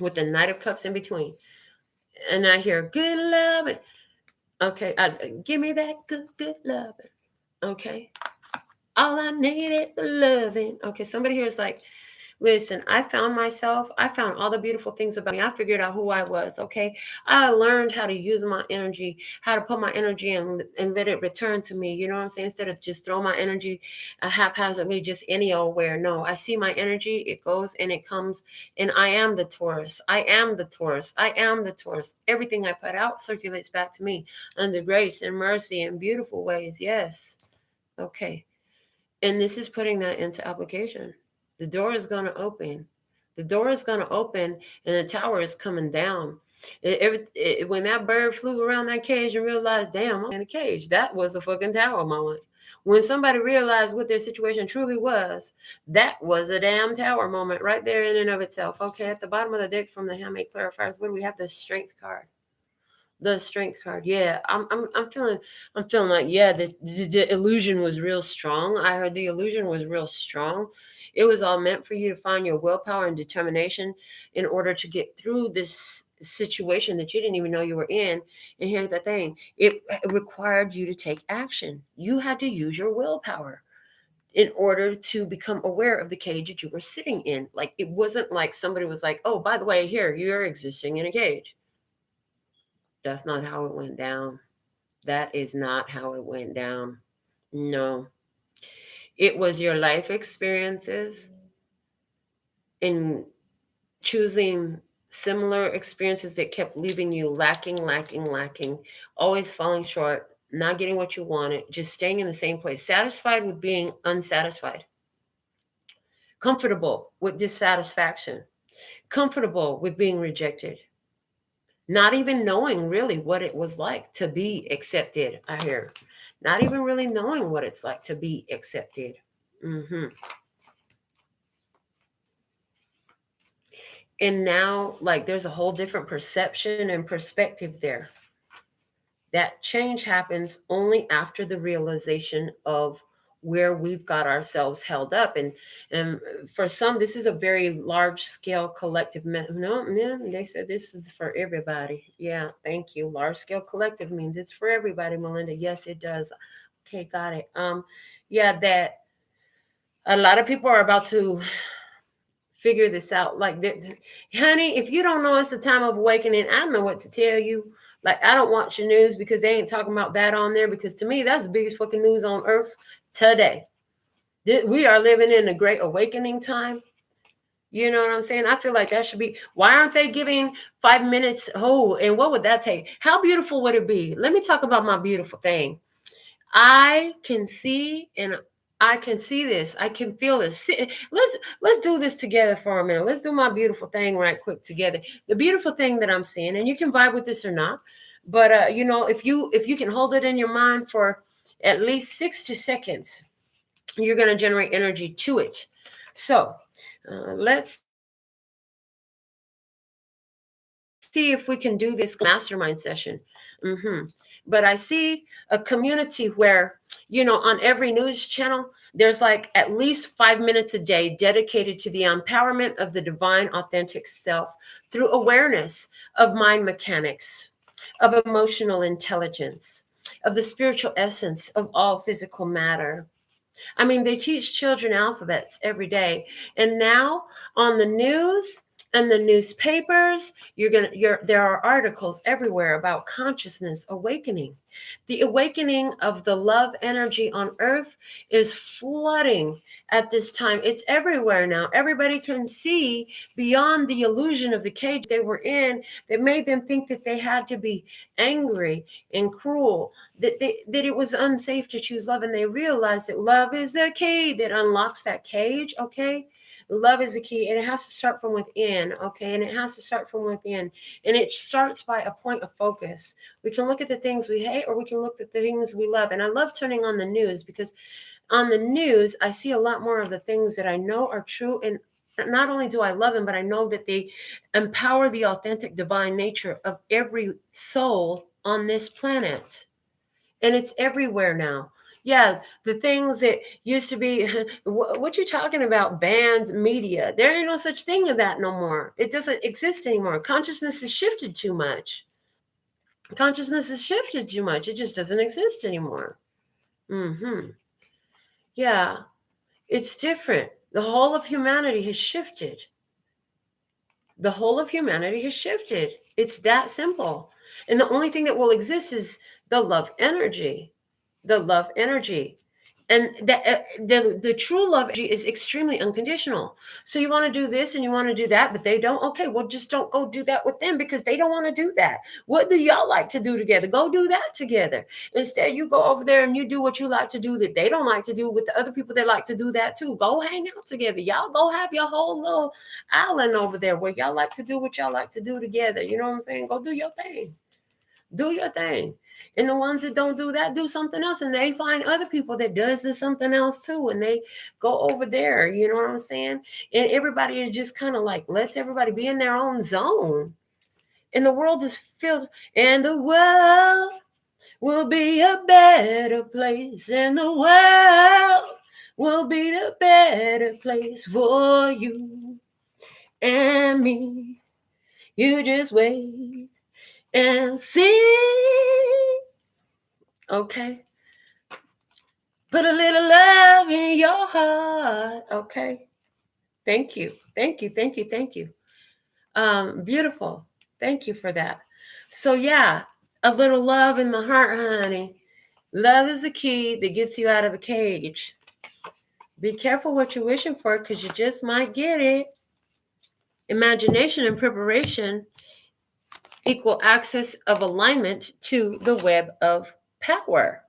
with the Knight of Cups in between. And I hear good loving. Okay, give me that good loving. Okay, all I need is the loving. Okay, somebody here is like, listen, I found myself. I found all the beautiful things about me. I figured out who I was, okay? I learned how to use my energy, how to put my energy in and let it return to me. You know what I'm saying? Instead of just throw my energy haphazardly just any old where. No, I see my energy. It goes and it comes. And I am the Taurus. I am the Taurus. I am the Taurus. Everything I put out circulates back to me under grace and mercy in beautiful ways. Yes. Okay. And this is putting that into application. The door is going to open. The door is going to open and the tower is coming down. When that bird flew around that cage and realized, damn, I'm in a cage, that was a fucking tower moment. When somebody realized what their situation truly was, that was a damn tower moment right there in and of itself. Okay, at the bottom of the deck from the Handmade Clarifiers, what do we have? The Strength card. The Strength card. Yeah, I'm feeling like, yeah, the illusion was real strong. I heard the illusion was real strong. It was all meant for you to find your willpower and determination in order to get through this situation that you didn't even know you were in. And here's the thing. It required you to take action. You had to use your willpower in order to become aware of the cage that you were sitting in. Like, it wasn't like somebody was like, oh, by the way, here, you're existing in a cage. That's not how it went down. That is not how it went down. No. It was your life experiences and choosing similar experiences that kept leaving you lacking, always falling short, not getting what you wanted, just staying in the same place, satisfied with being unsatisfied, comfortable with dissatisfaction, comfortable with being rejected, not even knowing really what it was like to be accepted. I hear not even really knowing what it's like to be accepted. And now, like, there's a whole different perception and perspective there. That change happens only after the realization of where we've got ourselves held up. And for some, this is a very large scale collective. No, they said this is for everybody. Yeah, thank you. Large scale collective means it's for everybody, Melinda. Yes, it does. Okay, got it. Yeah, that a lot of people are about to figure this out. Like, honey, if you don't know it's the time of awakening, I don't know what to tell you. Like, I don't watch the news because they ain't talking about that on there, because to me, that's the biggest fucking news on earth today. We are living in a great awakening time. You know what I'm saying? I feel like that should be, why aren't they giving 5 minutes? Oh, and what would that take? How beautiful would it be? Let me talk about my beautiful thing. I can see, and I can see this. I can feel this. Let's do this together for a minute. Let's do my beautiful thing right quick together. The beautiful thing that I'm seeing, and you can vibe with this or not, but if you can hold it in your mind for at least 60 seconds, you're going to generate energy to it. So let's see if we can do this mastermind session. But I see a community where, on every news channel, there's like at least 5 minutes a day dedicated to the empowerment of the divine authentic self through awareness of mind mechanics, of emotional intelligence, of the spiritual essence of all physical matter. I mean, they teach children alphabets every day. And now on the news and the newspapers, there are articles everywhere about consciousness awakening. The awakening of the love energy on earth is flooding at this time. It's everywhere now. Everybody can see beyond the illusion of the cage they were in that made them think that they had to be angry and cruel, that it was unsafe to choose love. And they realized that love is the key that unlocks that cage. Okay. Love is the key, and it has to start from within, okay? And it has to start from within, and it starts by a point of focus. We can look at the things we hate, or we can look at the things we love. And I love turning on the news, because on the news, I see a lot more of the things that I know are true. And not only do I love them, but I know that they empower the authentic divine nature of every soul on this planet. And it's everywhere now. Yeah, the things that used to be, what you talking about, banned media, there ain't no such thing as that no more. It doesn't exist anymore. Consciousness has shifted too much. It just doesn't exist anymore. Yeah, it's different. The whole of humanity has shifted. It's that simple. And the only thing that will exist is the love energy. And the true love energy is extremely unconditional. So you want to do this and you want to do that, but they don't. Okay, well, just don't go do that with them, because they don't want to do that. What do y'all like to do together? Go do that together. Instead, you go over there and you do what you like to do that they don't like to do with the other people that like to do that too. Go hang out together. Y'all go have your whole little island over there where y'all like to do what y'all like to do together. You know what I'm saying? Go do your thing. And the ones that don't do that, do something else, and they find other people that does this something else too, and they go over there. You know what I'm saying? And everybody is just kind of like, lets everybody be in their own zone. And the world is filled, and the world will be a better place, and the world will be the better place for you and me. You just wait and see. Okay. Put a little love in your heart. Okay. Thank you. Beautiful. Thank you for that. So yeah, a little love in my heart, honey. Love is the key that gets you out of a cage. Be careful what you're wishing for, because you just might get it. Imagination and preparation equal access of alignment to the web of power.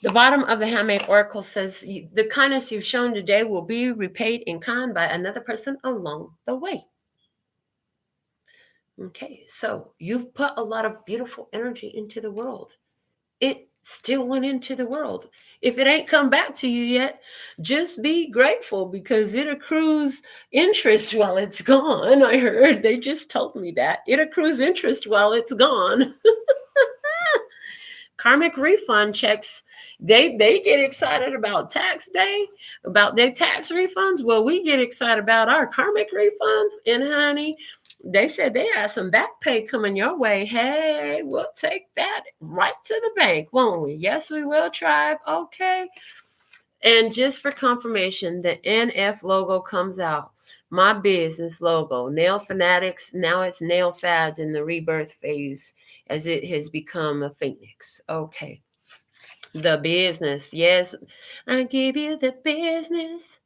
The bottom of the Handmade Oracle says, the kindness you've shown today will be repaid in kind by another person along the way. Okay, so you've put a lot of beautiful energy into the world. It still went into the world. If it ain't come back to you yet, just be grateful because it accrues interest while it's gone. I heard they just told me that. It accrues interest while it's gone. Karmic refund checks, they get excited about tax day, about their tax refunds. Well, we get excited about our karmic refunds. And honey, they said they had some back pay coming your way. Hey, we'll take that right to the bank, won't we? Yes, we will, tribe. Okay. And just for confirmation, the NF logo comes out. My business logo, Nail Fanatics. Now it's Nail Fads in the rebirth phase as it has become a phoenix. Okay. The business. Yes. I give you the business.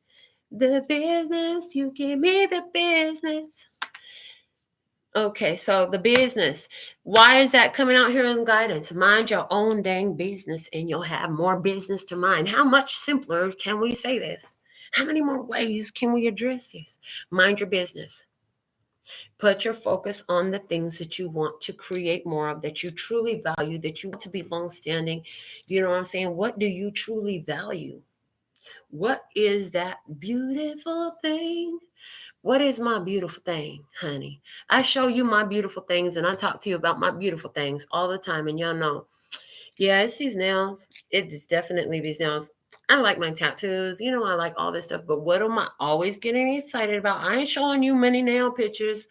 The business. You give me the business. Okay, so the business. Why is that coming out here in guidance? Mind your own dang business and you'll have more business to mind. How much simpler can we say this? How many more ways can we address this? Mind your business. Put your focus on the things that you want to create more of, that you truly value, that you want to be long-standing. You know what I'm saying? What do you truly value? What is that beautiful thing? What is my beautiful thing, honey? I show you my beautiful things and I talk to you about my beautiful things all the time. And y'all know, yeah, it's these nails. It is definitely these nails. I like my tattoos. You know, I like all this stuff. But what am I always getting excited about? I ain't showing you many nail pictures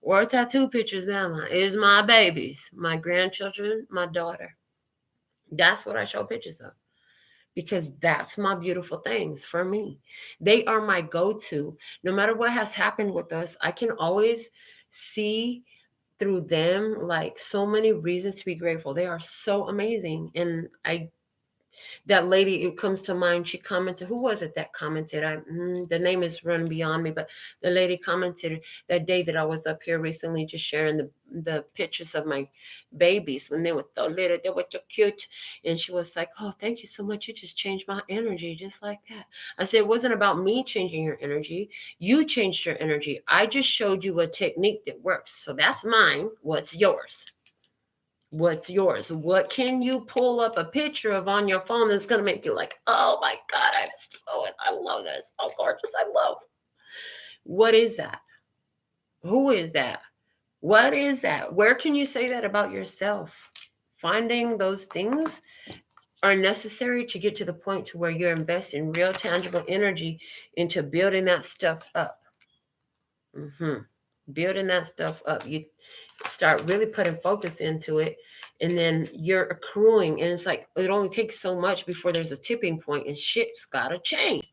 or tattoo pictures, am I? Is my babies, my grandchildren, my daughter. That's what I show pictures of. Because that's my beautiful things for me. They are my go-to. No matter what has happened with us, I can always see through them like so many reasons to be grateful. They are so amazing. And that lady, it comes to mind, she commented, who was it that commented? The name is running beyond me, but the lady commented that day that I was up here recently just sharing the pictures of my babies when they were so little, they were so cute. And she was like, oh, thank you so much. You just changed my energy just like that. I said, it wasn't about me changing your energy. You changed your energy. I just showed you a technique that works. So that's mine. What's yours? What's yours? What can you pull up a picture of on your phone that's going to make you like, oh my God, I love this. Oh, gorgeous. I love. What is that? Who is that? What is that? Where can you say that about yourself? Finding those things are necessary to get to the point to where you're investing real tangible energy into building that stuff up. Building that stuff up. You start really putting focus into it, and then you're accruing, and it's like it only takes so much before there's a tipping point and shit's gotta change.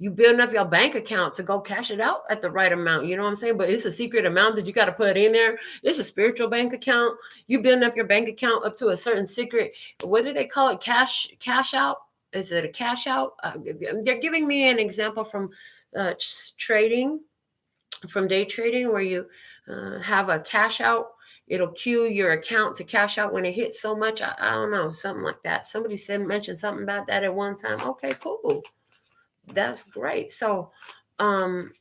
You building up your bank account to go cash it out at the right amount, you know what I'm saying? But it's a secret amount that you got to put in there. It's a spiritual bank account. You building up your bank account up to a certain secret, what do they call it? Cash out? Is it a cash out? They're giving me an example from trading, from day trading, where you have a cash out. It'll cue your account to cash out when it hits so much. I don't know, something like that. Somebody mentioned something about that at one time. Okay, cool. That's great. So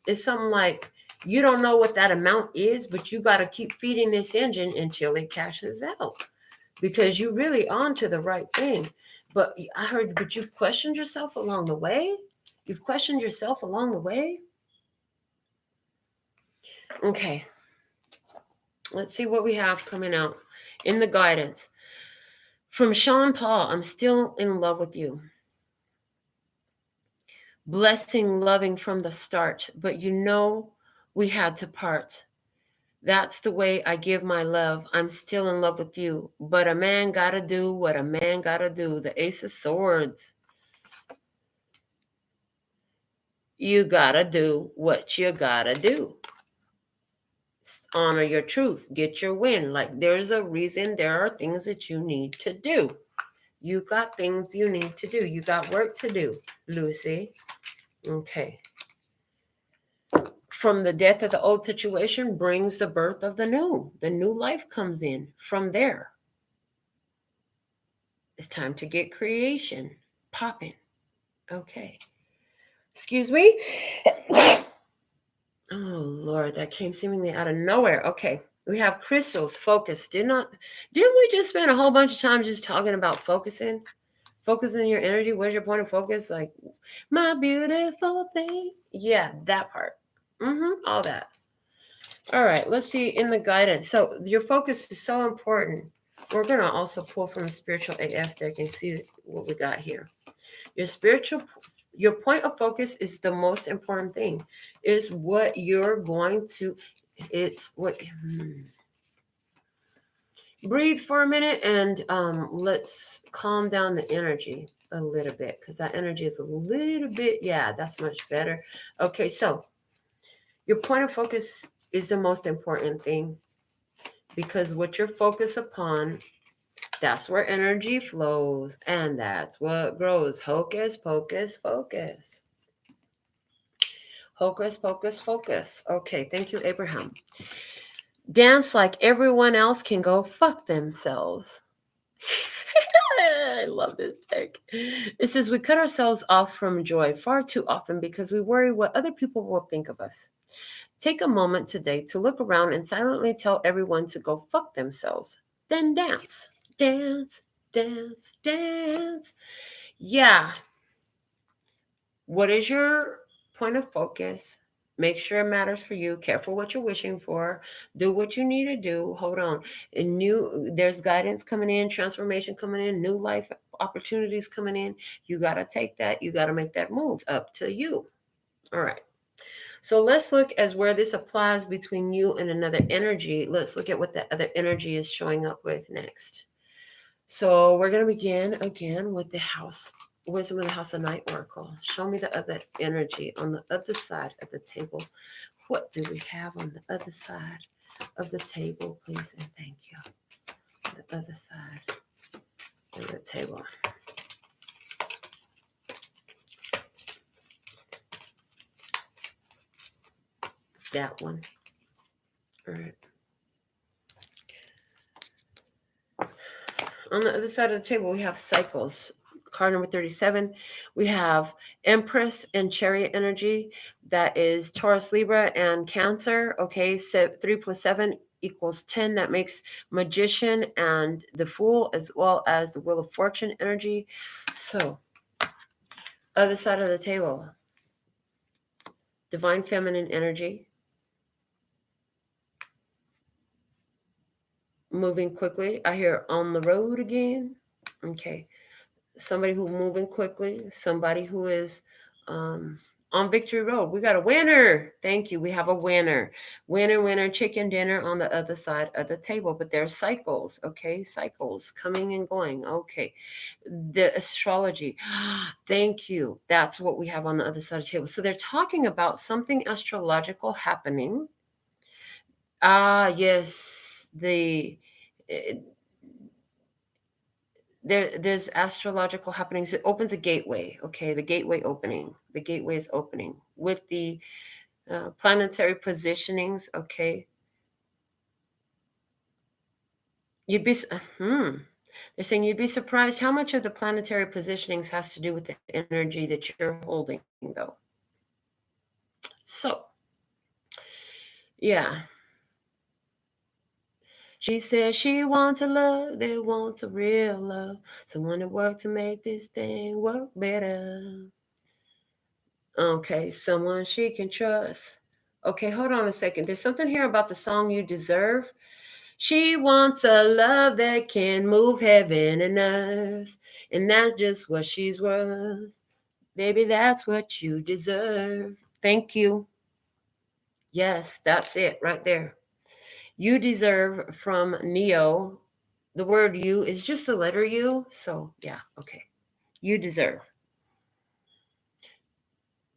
it's something like you don't know what that amount is, but you got to keep feeding this engine until it cashes out, because you really on to the right thing. But I heard, but you've questioned yourself along the way. You've questioned yourself along the way. Okay. Let's see what we have coming out in the guidance. From Sean Paul, I'm still in love with you. Blessing, loving from the start, but you know we had to part. That's the way I give my love. I'm still in love with you, but a man gotta do what a man gotta do. The Ace of Swords. You gotta do what you gotta do. Honor your truth. Get your win. Like there's a reason there are things that you need to do. You got things you need to do. You got work to do, Lucy. Okay. From the death of the old situation brings the birth of the new. The new life comes in from there. It's time to get creation popping. Okay. Excuse me. Oh Lord, that came seemingly out of nowhere. Okay. We have crystals, focus. Didn't we just spend a whole bunch of time just talking about focusing? Focusing your energy. Where's your point of focus? Like, my beautiful thing. Yeah, that part. All that. All right, let's see in the guidance. So your focus is so important. We're going to also pull from the spiritual AF deck and see what we got here. Your point of focus is the most important thing. Is what you're going to, it's what, breathe for a minute and let's calm down the energy a little bit because that energy is a little bit, yeah, that's much better. Okay, so your point of focus is the most important thing because what you're focused upon, that's where energy flows and that's what grows. Hocus pocus focus. Hocus pocus focus. Okay, thank you, Abraham. Dance like everyone else can go fuck themselves. I love this deck. It says we cut ourselves off from joy far too often because we worry what other people will think of us. Take a moment today to look around and silently tell everyone to go fuck themselves. Then dance. Dance, dance, dance. Yeah. What is your point of focus? Make sure it matters for you. Careful what you're wishing for. Do what you need to do. Hold on. There's guidance coming in, transformation coming in, new life opportunities coming in. You got to take that. You got to make that move. It's up to you. All right. So let's look as where this applies between you and another energy. Let's look at what the other energy is showing up with next. So we're going to begin again with the house. Wisdom of the House of Night Oracle. Show me the other energy on the other side of the table. What do we have on the other side of the table, please? And thank you. The other side of the table. That one. All right. On the other side of the table, we have cycles. Card number 37, we have Empress and Chariot energy. That is Taurus, Libra, and Cancer. Okay, so 3 plus 7 equals 10. That makes Magician and the Fool, as well as the Wheel of Fortune energy. So, other side of the table, Divine Feminine energy. Moving quickly. I hear on the road again. Okay. Somebody who's moving quickly, somebody who is on Victory Road. We got a winner. Thank you. We have a winner. Winner, chicken dinner on the other side of the table. But there's cycles, okay? Cycles coming and going. Okay. The astrology. Thank you. That's what we have on the other side of the table. So they're talking about something astrological happening. Yes. There's astrological happenings. It opens a gateway. Okay, the gateway opening. The gateway is opening with the planetary positionings. Okay, you'd be. They're saying you'd be surprised how much of the planetary positionings has to do with the energy that you're holding, though. So, yeah. She says she wants a love that wants a real love. Someone to work to make this thing work better. Okay, someone she can trust. Okay, hold on a second. There's something here about the song You Deserve. She wants a love that can move heaven and earth. And that's just what she's worth. Baby, that's what you deserve. Thank you. Yes, that's it right there. You deserve from Neo. The word you is just the letter U. So, yeah, okay. You deserve.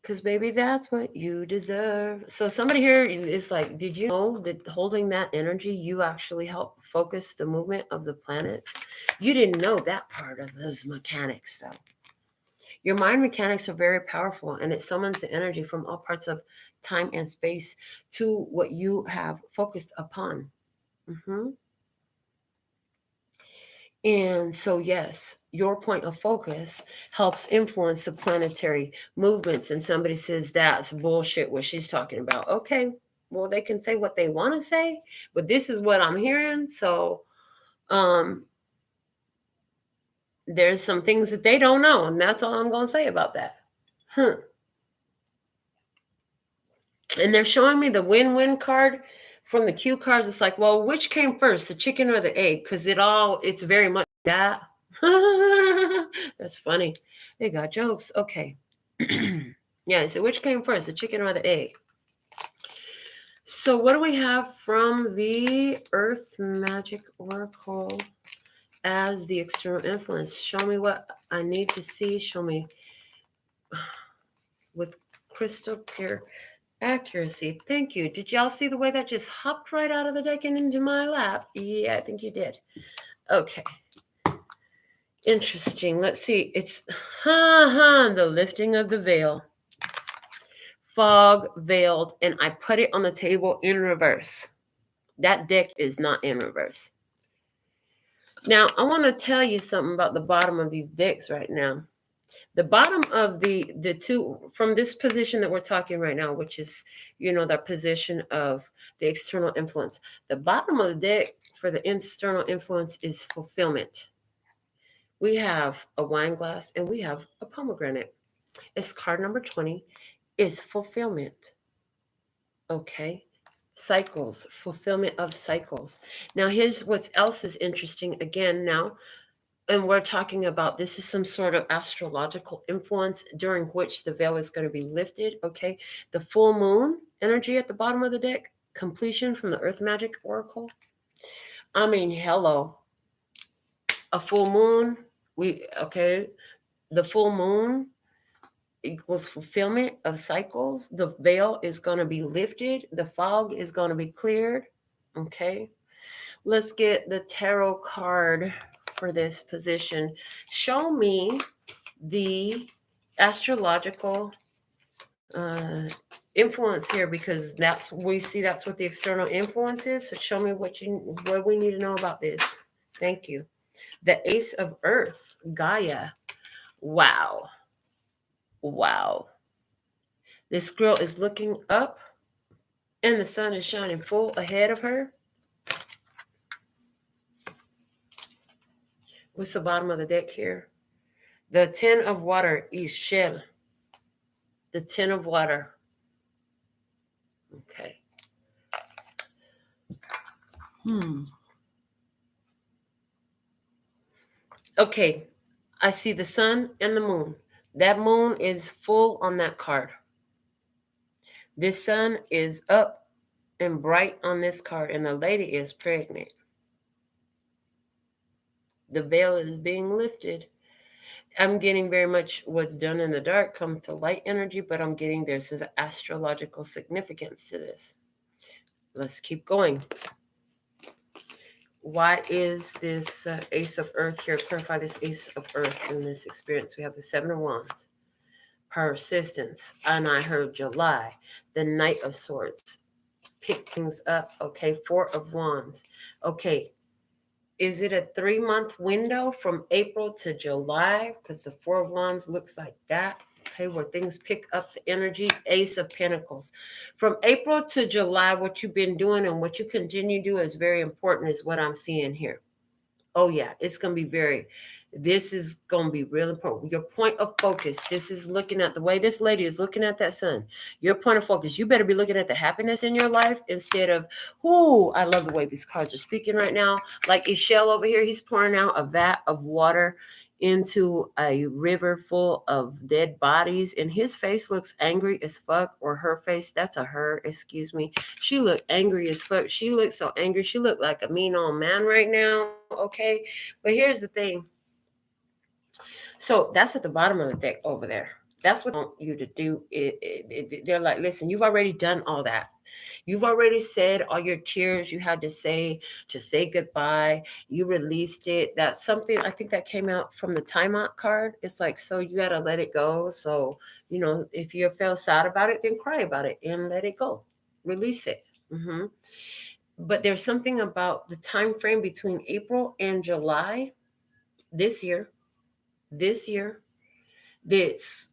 Because, baby, that's what you deserve. So somebody here is like, did you know that holding that energy, you actually help focus the movement of the planets? You didn't know that part of those mechanics, though. Your mind mechanics are very powerful, and it summons the energy from all parts of time and space to what you have focused upon. And so, yes, your point of focus helps influence the planetary movements. And somebody says that's bullshit what she's talking about. Okay, well, they can say what they want to say, but this is what I'm hearing. So, um, there's some things that they don't know, and that's all I'm going to say about that. And they're showing me the win-win card from the cue cards. It's like, well, which came first, the chicken or the egg? Because it's very much that. That's funny. They got jokes. Okay. Yeah, so which came first, the chicken or the egg? So what do we have from the Earth Magic Oracle as the external influence? Show me what I need to see. Show me with crystal clear accuracy. Thank you. Did y'all see the way that just hopped right out of the deck and into my lap? Yeah, I think you did. Okay. Interesting. Let's see. It's the lifting of the veil. Fog veiled, and I put it on the table in reverse. That deck is not in reverse. Now, I want to tell you something about the bottom of these decks right now. The bottom of the two, from this position that we're talking right now, which is, the position of the external influence. The bottom of the deck for the external influence is fulfillment. We have a wine glass and we have a pomegranate. It's card number 20 is fulfillment. Okay. Cycles, fulfillment of cycles. Now, here's what else is interesting again now. And we're talking about this is some sort of astrological influence during which the veil is going to be lifted. Okay. The full moon energy at the bottom of the deck, completion from the Earth Magic Oracle. I mean, hello. A full moon. The full moon equals fulfillment of cycles. The veil is going to be lifted. The fog is going to be cleared. Okay. Let's get the tarot card for this position. Show me the astrological influence here, because that's what the external influence is. So show me what we need to know about this. Thank you. The Ace of Earth, Gaia. Wow. This girl is looking up and the sun is shining full ahead of her. What's the bottom of the deck here? The Ten of Water is Shell. The Ten of Water. Okay. Okay. I see the sun and the moon. That moon is full on that card. This sun is up and bright on this card, and the lady is pregnant. The veil is being lifted. I'm getting very much what's done in the dark come to light energy, but I'm getting there's an astrological significance to this. Let's keep going. Why is this Ace of Earth here? Clarify this Ace of Earth in this experience. We have the Seven of Wands, persistence, and I heard July, the Knight of Swords. Pick things up. Okay, Four of Wands. Okay, is it a 3-month window from April to July? Because the Four of Wands looks like that. Okay, where things pick up the energy. Ace of Pentacles. From April to July, what you've been doing and what you continue to do is very important, is what I'm seeing here. Oh, yeah, this is going to be really important. Your point of focus, this is looking at the way this lady is looking at that sun. Your point of focus, you better be looking at the happiness in your life instead of, I love the way these cards are speaking right now. Like Ishel over here, he's pouring out a vat of water into a river full of dead bodies, and his face looks angry as fuck, or her face, that's a her, excuse me. She looked angry as fuck. She looked so angry. She looked like a mean old man right now, okay? But here's the thing. So that's at the bottom of the deck over there. That's what I want you to do. They're like, listen, you've already done all that. You've already said all your tears you had to say goodbye. You released it. That's something, I think that came out from the timeout card. It's like, so you got to let it go. So, if you feel sad about it, then cry about it and let it go. Release it. But there's something about the time frame between April and July. this year, that's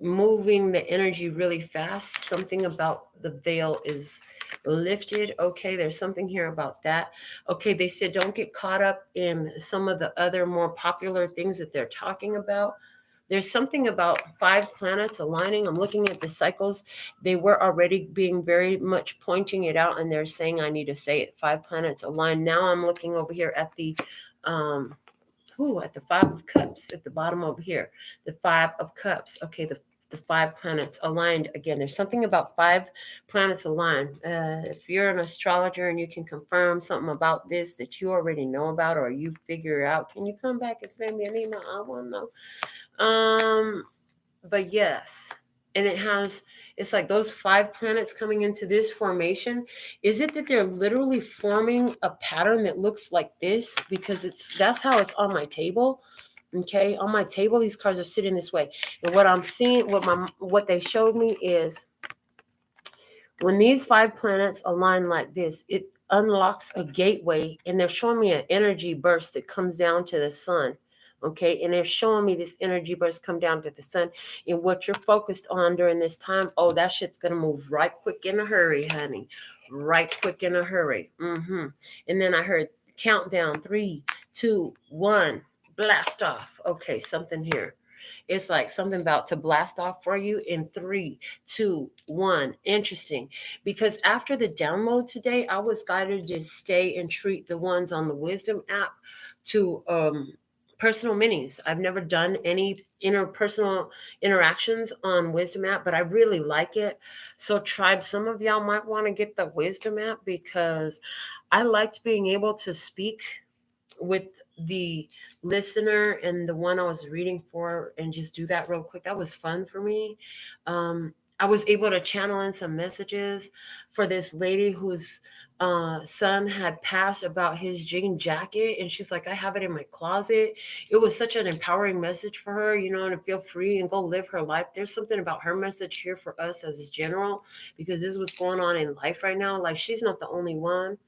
moving the energy really fast. Something about the veil is lifted. Okay, there's something here about that. Okay, they said don't get caught up in some of the other more popular things that they're talking about. There's something about 5 planets aligning. I'm looking at the cycles. They were already being very much pointing it out, and they're saying I need to say it. 5 planets align. Now I'm looking over here at the at the 5 of Cups at the bottom over here. The 5 of Cups. Okay, the 5 planets aligned again. There's something about 5 planets aligned. If you're an astrologer and you can confirm something about this that you already know about or you figure out, can you come back and send me an email? I want to know. But yes, and it's like those 5 planets coming into this formation. Is it that they're literally forming a pattern that looks like this? Because that's how it's on my table. Okay, on my table, these cards are sitting this way. And what I'm seeing, what they showed me is when these 5 planets align like this, it unlocks a gateway, and they're showing me an energy burst that comes down to the sun. Okay, and they're showing me this energy burst come down to the sun. And what you're focused on during this time, oh, that shit's gonna move right quick in a hurry, honey. Right quick in a hurry. And then I heard countdown, 3, 2, 1, blast off. Okay, something here. It's like something about to blast off for you in 3, 2, 1. Interesting. Because after the download today, I was guided to stay and treat the ones on the Wisdom app to personal minis. I've never done any interpersonal interactions on Wisdom app, but I really like it. So tribe, some of y'all might want to get the Wisdom app because I liked being able to speak with the listener and the one I was reading for and just do that real quick. That was fun for me. I was able to channel in some messages for this lady whose son had passed about his jean jacket, and she's like, I have it in my closet. It was such an empowering message for her, to feel free and go live her life. There's something about her message here for us as general, because this is what's going on in life right now. Like, she's not the only one.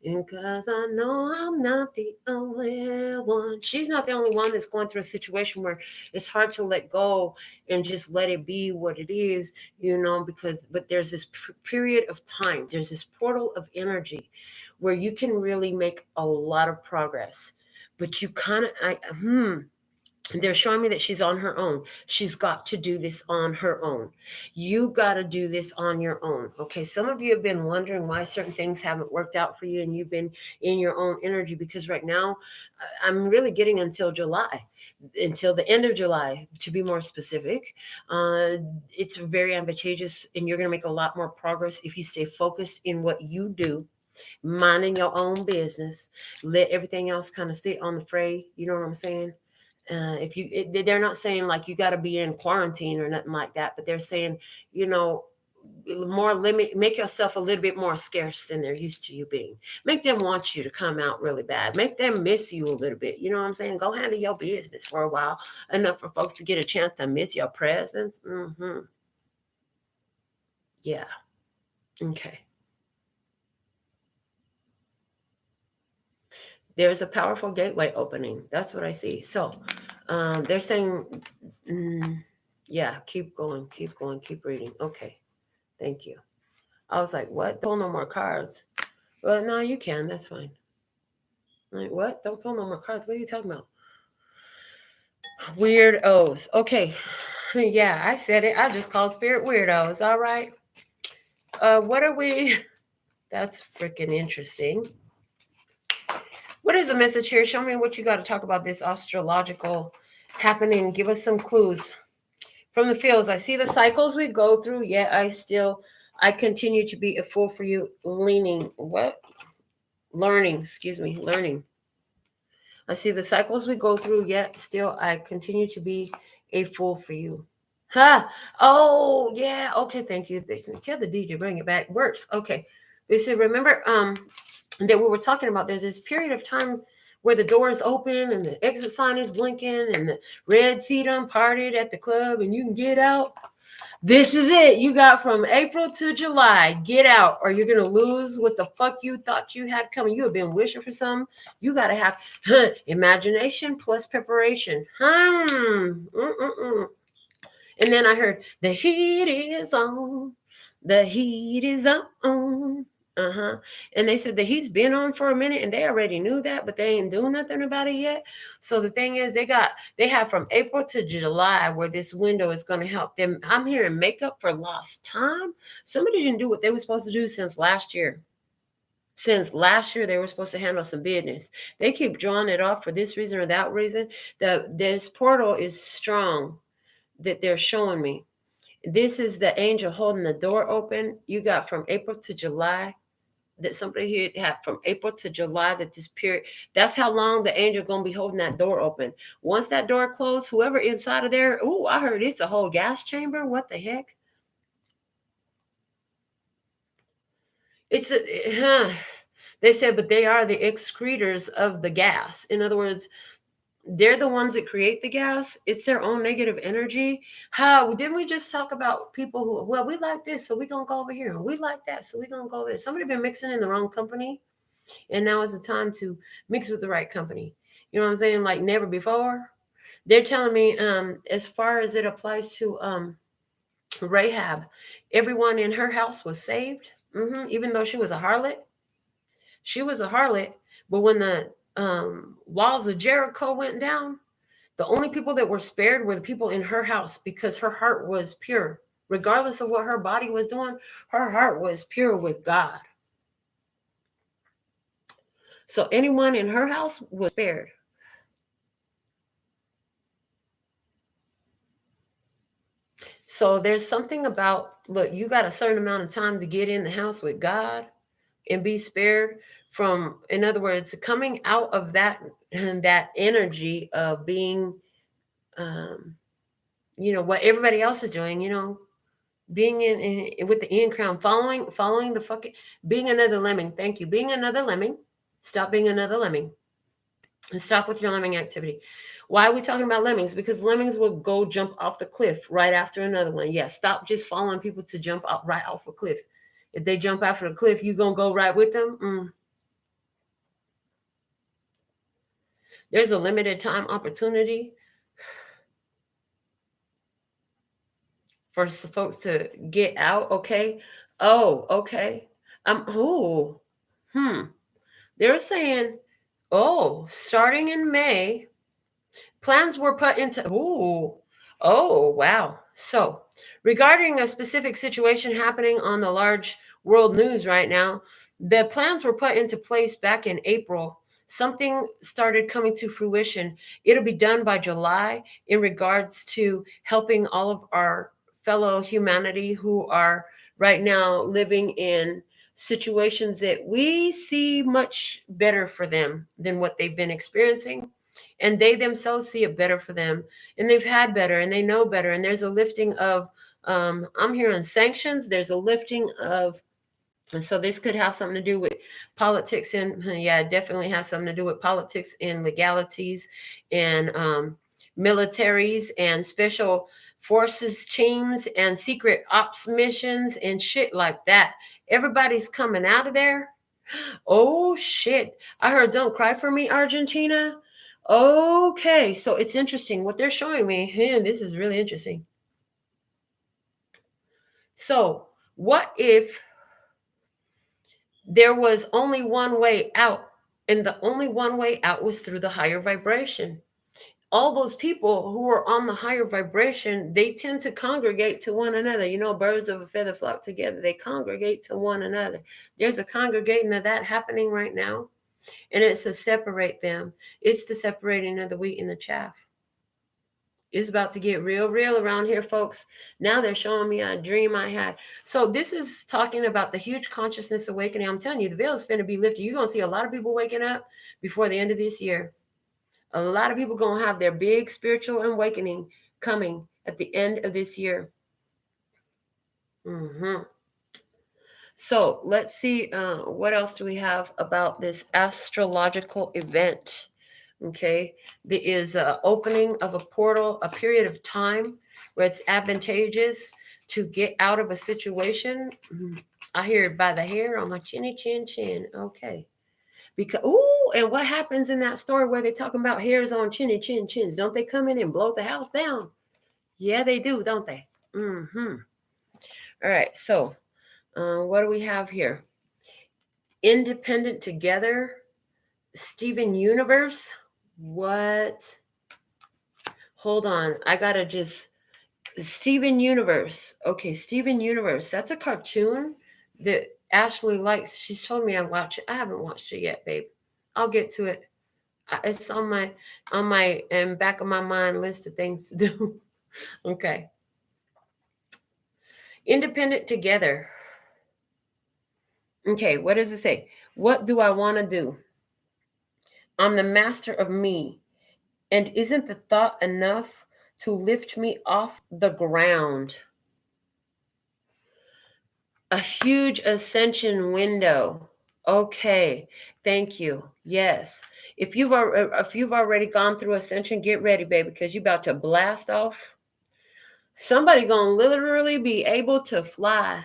And because I know I'm not the only one. She's not the only one that's going through a situation where it's hard to let go and just let it be what it is, but there's this period of time. There's this portal of energy where you can really make a lot of progress. But you kind of, they're showing me that she's on her own. She's got to do this on her own. You got to do this on your own. Okay. Some of you have been wondering why certain things haven't worked out for you, and you've been in your own energy, because right now I'm really getting until the end of July, to be more specific. It's very advantageous, and you're going to make a lot more progress if you stay focused in what you do, minding your own business, let everything else kind of sit on the fray. You know what I'm saying? They're not saying like you got to be in quarantine or nothing like that, but they're saying, more make yourself a little bit more scarce than they're used to you being. Make them want you to come out really bad. Make them miss you a little bit. You know what I'm saying? Go handle your business for a while, enough for folks to get a chance to miss your presence. Yeah. Okay. There's a powerful gateway opening. That's what I see. So they're saying, yeah, keep going, keep reading. Okay, thank you. I was like, what? Don't pull no more cards. Well, no, you can. That's fine. I'm like, what? Don't pull no more cards. What are you talking about? Weirdos. Okay. Yeah, I said it. I just called spirit weirdos. All right. What are we? That's freaking interesting. What is the message here? Show me what you got to talk about this astrological happening. Give us some clues. From the fields, I see the cycles we go through. Yet I continue to be a fool for you. Learning. I see the cycles we go through. Yet still, I continue to be a fool for you. Ha! Oh, yeah. Okay, thank you. Tell the DJ, bring it back. Works. Okay. They said, remember, that we were talking about, there's this period of time where the door is open and the exit sign is blinking and the red seat unparted at the club and you can get out. This is it. You got from April to July. Get out, or you're going to lose what the fuck you thought you had coming. You have been wishing for something. You got to have imagination plus preparation. And then I heard, the heat is on. The heat is on. And they said the heat's been on for a minute, and they already knew that, but they ain't doing nothing about it yet. So the thing is, they have from April to July where this window is going to help them. I'm hearing make up for lost time. Somebody didn't do what they were supposed to do since last year. Since last year, they were supposed to handle some business. They keep drawing it off for this reason or that reason. This portal is strong that they're showing me. This is the angel holding the door open. You got from April to July. That somebody here had from April to July, that this period, that's how long the angel gonna be holding that door open. Once that door closed, whoever inside of there, oh, I heard it's a whole gas chamber. What the heck? It's they said, but they are the excretors of the gas. In other words, they're the ones that create the gas. It's their own negative energy. How didn't we just talk about people who, well, we like this, so we're gonna go over here, and we like that, so we're gonna go over there. Somebody been mixing in the wrong company, and now is the time to mix with the right company. You know what I'm saying? Like never before. They're telling me, as far as it applies to Rahab, everyone in her house was saved, even though she was a harlot. She was a harlot, but when the walls of Jericho went down, the only people that were spared were the people in her house, because her heart was pure. Regardless of what her body was doing, her heart was pure with God. So anyone in her house was spared. So there's something about, look, you got a certain amount of time to get in the house with God and be spared from, in other words, coming out of that energy of being, what everybody else is doing, being in with the in crown, following the fucking, being another lemming. Thank you. Being another lemming. Stop being another lemming. And stop with your lemming activity. Why are we talking about lemmings? Because lemmings will go jump off the cliff right after another one. Yeah, stop just following people to jump out right off a cliff. If they jump after the cliff, you gonna go right with them? There's a limited time opportunity for folks to get out. Okay. Oh, okay. They're saying, starting in May, plans were put into, wow. So, regarding a specific situation happening on the large world news right now, the plans were put into place back in April. Something started coming to fruition. It'll be done by July in regards to helping all of our fellow humanity who are right now living in situations that we see much better for them than what they've been experiencing. And they themselves see it better for them, and they've had better, and they know better. And there's a lifting of, I'm hearing sanctions. There's a lifting of, and so this could have something to do with politics, and yeah, it definitely has something to do with politics and legalities and militaries and special forces teams and secret ops missions and shit like that. Everybody's coming out of there. Oh shit. I heard "Don't Cry for Me, Argentina." Okay, so it's interesting what they're showing me. This is really interesting. So, what if there was only one way out, and the only one way out was through the higher vibration? All those people who are on the higher vibration, they tend to congregate to one another. Birds of a feather flock together. They congregate to one another. There's a congregating of that happening right now. And it's to separate them. It's the separating of the wheat and the chaff. It's about to get real around here, folks. Now they're showing me a dream I had. So this is talking about the huge consciousness awakening. I'm telling you, the veil is going to be lifted. You're going to see a lot of people waking up before the end of this year. A lot of people going to have their big spiritual awakening coming at the end of this year. So let's see, what else do we have about this astrological event? Okay. There is an opening of a portal, a period of time where it's advantageous to get out of a situation. I hear it by the hair on my chinny chin chin. Okay. Because and what happens in that story where they're talking about hairs on chinny chin chins? Don't they come in and blow the house down? Yeah, they do, don't they? Mm-hmm. All right. So, what do we have here? Independent together. Steven Universe. What? Hold on. I gotta just. Steven Universe. Okay, Steven Universe. That's a cartoon that Ashley likes. She's told me I watch it. I haven't watched it yet, babe. I'll get to it. It's on my back of my mind list of things to do. Okay. Independent together. Okay, what does it say? What do I want to do? I'm the master of me. And isn't the thought enough to lift me off the ground? A huge ascension window. Okay, thank you. Yes, if you've already gone through ascension, get ready, baby, because you're about to blast off. Somebody gonna literally be able to fly.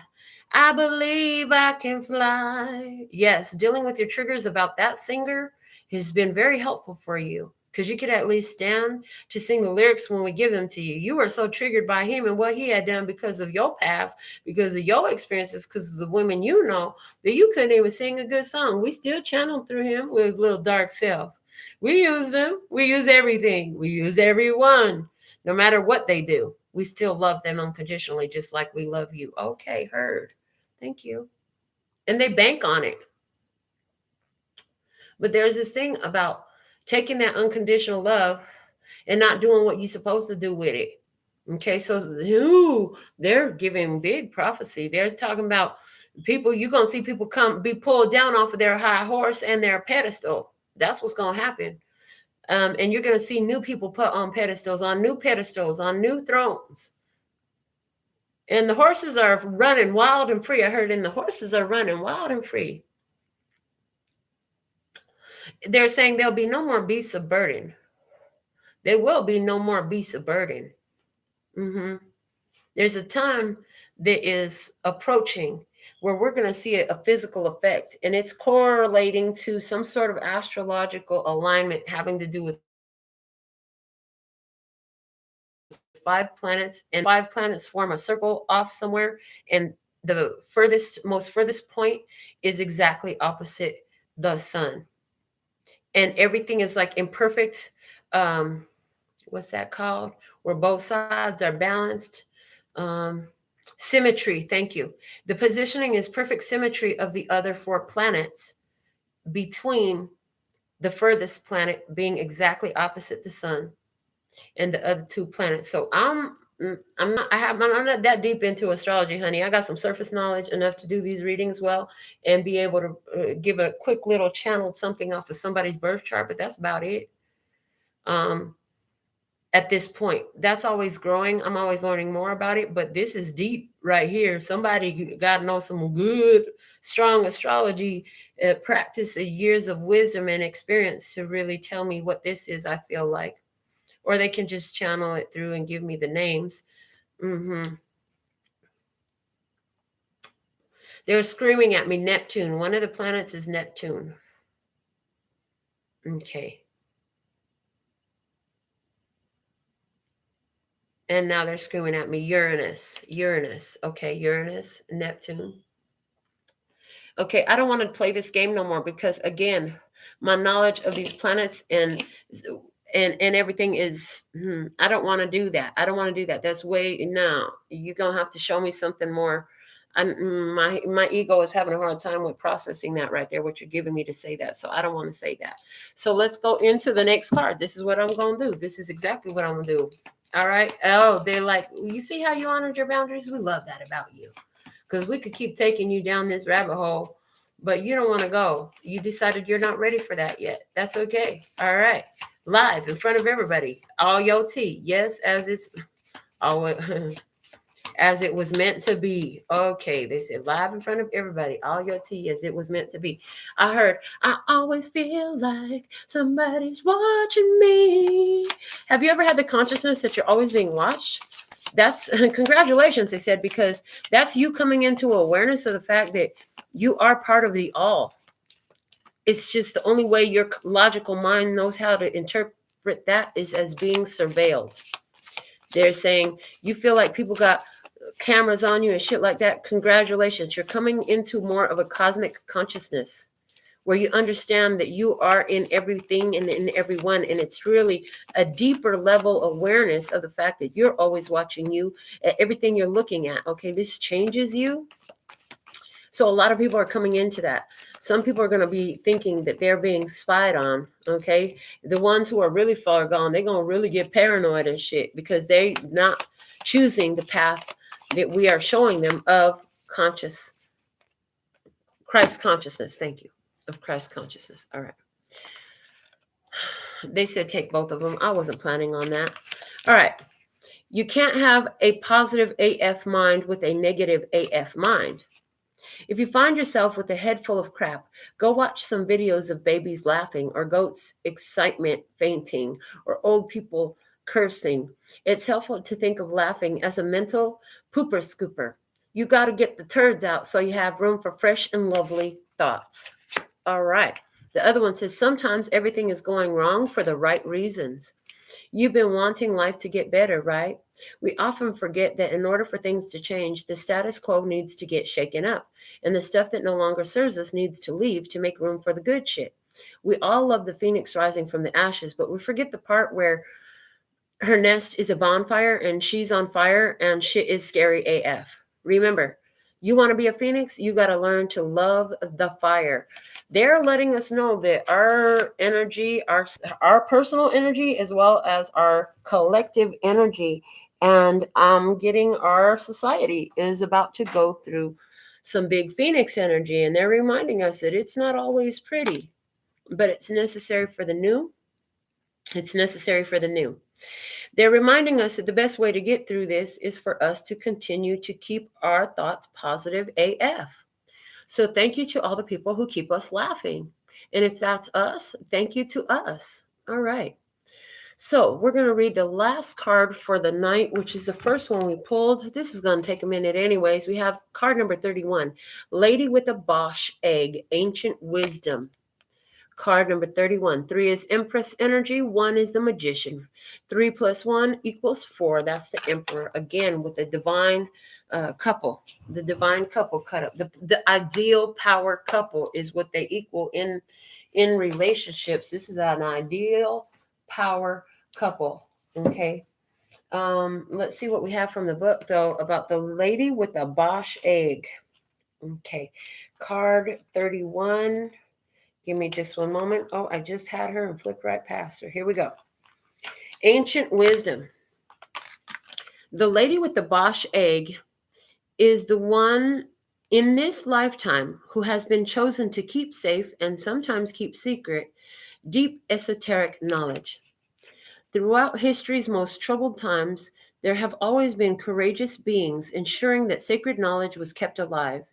I believe I can fly. Yes, dealing with your triggers about that singer has been very helpful for you, because you could at least stand to sing the lyrics when we give them to you. You were so triggered by him and what he had done because of your past, because of your experiences, because of the women you know, that you couldn't even sing a good song. We still channeled through him with his little dark self. We use him. We use everything. We use everyone, no matter what they do. We still love them unconditionally, just like we love you. Okay, heard. Thank you. And they bank on it. But there's this thing about taking that unconditional love and not doing what you're supposed to do with it. Okay, so they're giving big prophecy. They're talking about people, you're going to see people be pulled down off of their high horse and their pedestal. That's what's going to happen. And you're going to see new people put on pedestals, on new thrones. And the horses are running wild and free. I heard, and the horses are running wild and free. They're saying there'll be no more beasts of burden. There will be no more beasts of burden. There's a time that is approaching where we're going to see a physical effect, and it's correlating to some sort of astrological alignment having to do with 5 planets, and 5 planets form a circle off somewhere, and the most furthest point is exactly opposite the sun, and everything is like imperfect. What's that called? Where both sides are balanced. Symmetry. Thank you. The positioning is perfect symmetry of the other 4 planets, between the furthest planet being exactly opposite the sun and the other 2 planets. So I'm not that deep into astrology, honey. I got some surface knowledge enough to do these readings well and be able to give a quick little channel something off of somebody's birth chart, but that's about it. At this point, that's always growing. I'm always learning more about it, but this is deep right here. Somebody got to know some good, strong astrology practice, years of wisdom and experience to really tell me what this is, I feel like. Or they can just channel it through and give me the names. They're screaming at me, Neptune. One of the planets is Neptune. Okay. And now they're screaming at me, Uranus. Okay, Uranus, Neptune. Okay, I don't want to play this game no more, because again, my knowledge of these planets and everything is, I don't want to do that. That's no. You're gonna have to show me something more. My ego is having a hard time with processing that right there, what you're giving me to say that. So I don't want to say that. So let's go into the next card. This is what I'm gonna do. This is exactly what I'm gonna do. All right. Oh, they're like, you see how you honored your boundaries? We love that about you. Because we could keep taking you down this rabbit hole, but you don't want to go. You decided you're not ready for that yet. That's okay. All right. Live in front of everybody. All your tea. Yes, as it's always. As it was meant to be. Okay, they said live in front of everybody, all your tea as it was meant to be. I heard, I always feel like somebody's watching me. Have you ever had the consciousness that you're always being watched? That's congratulations, they said, because that's you coming into awareness of the fact that you are part of the all. It's just the only way your logical mind knows how to interpret that is as being surveilled. They're saying you feel like people got cameras on you and shit like that. Congratulations. You're coming into more of a cosmic consciousness where you understand that you are in everything and in everyone. And it's really a deeper level awareness of the fact that you're always watching you at everything you're looking at. Okay, this changes you. So a lot of people are coming into that. Some people are going to be thinking that they're being spied on, okay? The ones who are really far gone, they're going to really get paranoid and shit because they're not choosing the path that we are showing them of Christ consciousness. Thank you. Of Christ consciousness. All right. They said take both of them. I wasn't planning on that. All right. You can't have a positive AF mind with a negative AF mind. If you find yourself with a head full of crap, go watch some videos of babies laughing or goats excitement fainting or old people cursing. It's helpful to think of laughing as a mental pooper scooper. You got to get the turds out so you have room for fresh and lovely thoughts. All right. The other one says sometimes everything is going wrong for the right reasons. You've been wanting life to get better, right? We often forget that in order for things to change, the status quo needs to get shaken up, and the stuff that no longer serves us needs to leave to make room for the good shit. We all love the phoenix rising from the ashes, but we forget the part where her nest is a bonfire and she's on fire and shit is scary AF. Remember, you want to be a phoenix, you got to learn to love the fire. They're letting us know that our energy, our personal energy, as well as our collective energy, and getting our society is about to go through some big phoenix energy. And they're reminding us that it's not always pretty, but it's necessary for the new. It's necessary for the new. They're reminding us that the best way to get through this is for us to continue to keep our thoughts positive AF. So thank you to all the people who keep us laughing. And if that's us, thank you to us. All right. So we're going to read the last card for the night, which is the first one we pulled. This is going to take a minute anyways. We have card number 31, Lady with a Bosch Egg, Ancient Wisdom. Card number 31. 3 is Empress energy. 1 is the Magician. 3 plus 1 equals 4. That's the Emperor. Again, with the divine couple. The divine couple cut up. The ideal power couple is what they equal in relationships. This is an ideal power couple. Okay. Let's see what we have from the book, though, about the Lady with a Bosch Egg. Okay. Card 31. Give me just one moment. Oh, I just had her and flipped right past her. Here we go. Ancient Wisdom. The Lady with the Bosch Egg is the one in this lifetime who has been chosen to keep safe and sometimes keep secret deep esoteric knowledge. Throughout history's most troubled times, there have always been courageous beings ensuring that sacred knowledge was kept alive.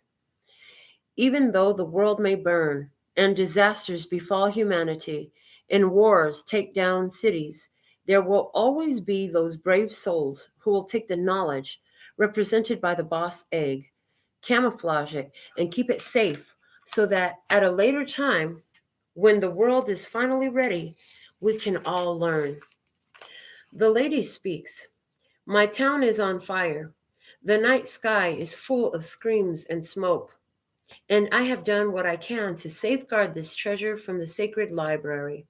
Even though the world may burn and disasters befall humanity and wars take down cities, there will always be those brave souls who will take the knowledge represented by the Bosch Egg, camouflage it, and keep it safe so that at a later time, when the world is finally ready, we can all learn. The lady speaks. My town is on fire. The night sky is full of screams and smoke. And I have done what I can to safeguard this treasure from the sacred library.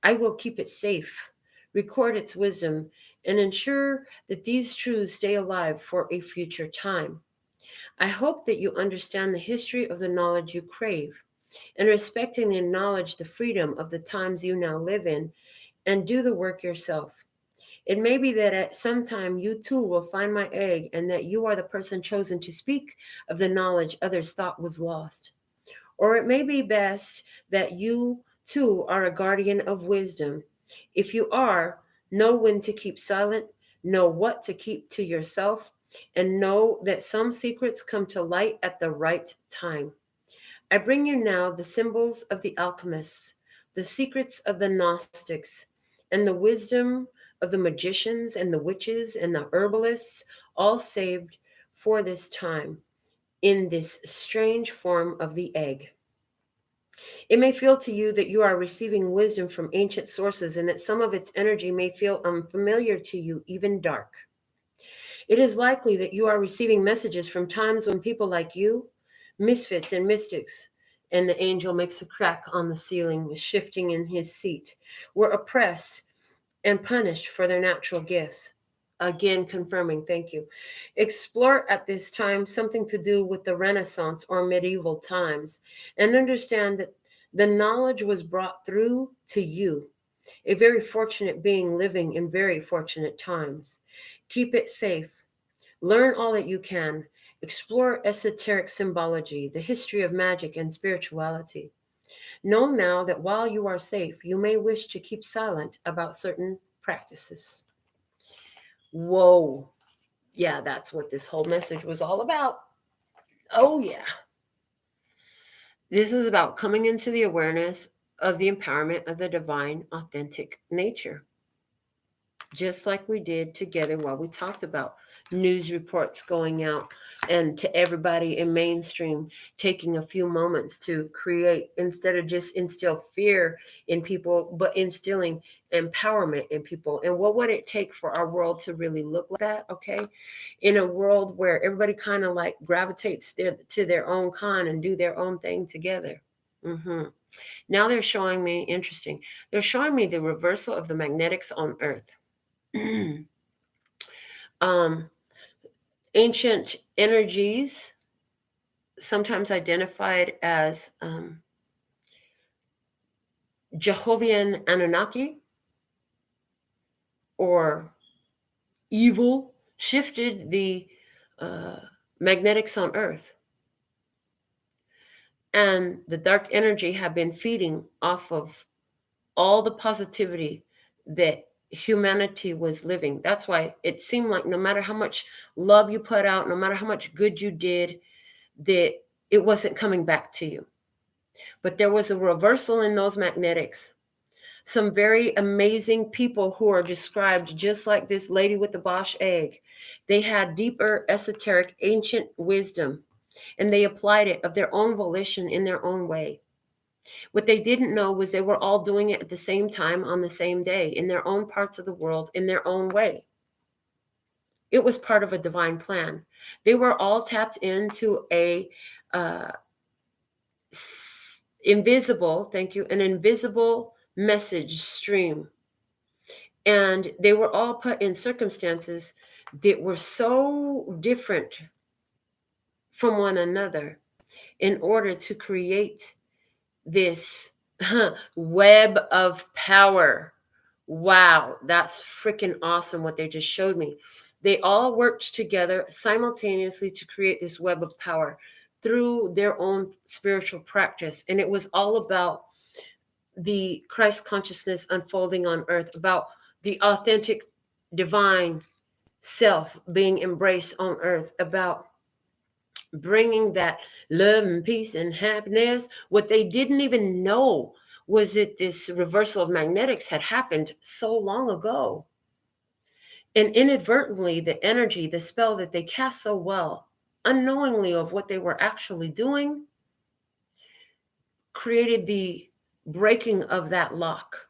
I will keep it safe, record its wisdom, and ensure that these truths stay alive for a future time. I hope that you understand the history of the knowledge you crave, and respecting and acknowledge the freedom of the times you now live in, and do the work yourself. It may be that at some time you too will find my egg and that you are the person chosen to speak of the knowledge others thought was lost. Or it may be best that you too are a guardian of wisdom. If you are, know when to keep silent, know what to keep to yourself, and know that some secrets come to light at the right time. I bring you now the symbols of the alchemists, the secrets of the Gnostics, and the wisdom of the magicians and the witches and the herbalists, all saved for this time in this strange form of the egg. It may feel to you that you are receiving wisdom from ancient sources and that some of its energy may feel unfamiliar to you, even dark. It is likely that you are receiving messages from times when people like you, misfits and mystics, and the angel makes a crack on the ceiling, shifting in his seat, were oppressed and punished for their natural gifts. Again, confirming, thank you. Explore at this time something to do with the Renaissance or medieval times and understand that the knowledge was brought through to you, a very fortunate being living in very fortunate times. Keep it safe. Learn all that you can. Explore esoteric symbology, the history of magic and spirituality. Know now that while you are safe, you may wish to keep silent about certain practices. Whoa. Yeah, that's what this whole message was all about. Oh, yeah. This is about coming into the awareness of the empowerment of the divine, authentic nature. Just like we did together while we talked about news reports going out and to everybody in mainstream, taking a few moments to create, instead of just instill fear in people, but instilling empowerment in people. And what would it take for our world to really look like that? Okay. In a world where everybody kind of like gravitates to their own kind and do their own thing together. Now they're showing me, interesting, they're showing me the reversal of the magnetics on Earth. Ancient energies, sometimes identified as Jehovah's Anunnaki or evil, shifted the magnetics on Earth. And the dark energy have been feeding off of all the positivity that humanity was living. That's why it seemed like no matter how much love you put out, no matter how much good you did, that it wasn't coming back to you. But there was a reversal in those magnetics. Some very amazing people who are described just like this lady with the Bosch egg. They had deeper, esoteric, ancient wisdom, and they applied it of their own volition in their own way. What they didn't know was they were all doing it at the same time on the same day in their own parts of the world in their own way. It was part of a divine plan. They were all tapped into a invisible, thank you, an invisible message stream. And they were all put in circumstances that were so different from one another in order to create this web of power. Wow, that's freaking awesome what they just showed me. They all worked together simultaneously to create this web of power through their own spiritual practice. And it was all about the Christ consciousness unfolding on earth, about the authentic divine self being embraced on earth, about bringing that love and peace and happiness. What they didn't even know was that this reversal of magnetics had happened so long ago. And inadvertently, the energy, the spell that they cast so well, unknowingly of what they were actually doing, created the breaking of that lock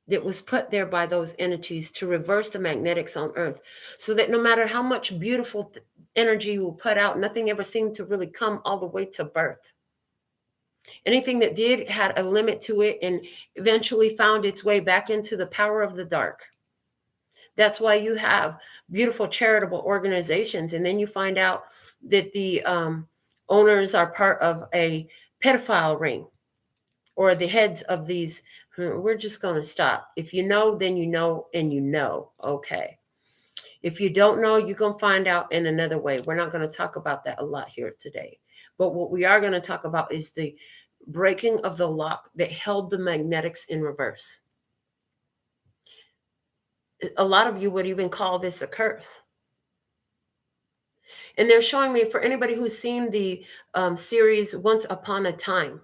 that was put there by those entities to reverse the magnetics on earth, so that no matter how much beautiful energy you put out, nothing ever seemed to really come all the way to birth. Anything that did had a limit to it and eventually found its way back into the power of the dark. That's why you have beautiful charitable organizations, and then you find out that the owners are part of a pedophile ring, or the heads of these. We're just going to stop. If you know, then you know, and you know. Okay. If you don't know, you're going to find out in another way. We're not going to talk about that a lot here today. But what we are going to talk about is the breaking of the lock that held the magnetics in reverse. A lot of you would even call this a curse. And they're showing me, for anybody who's seen the series Once Upon a Time,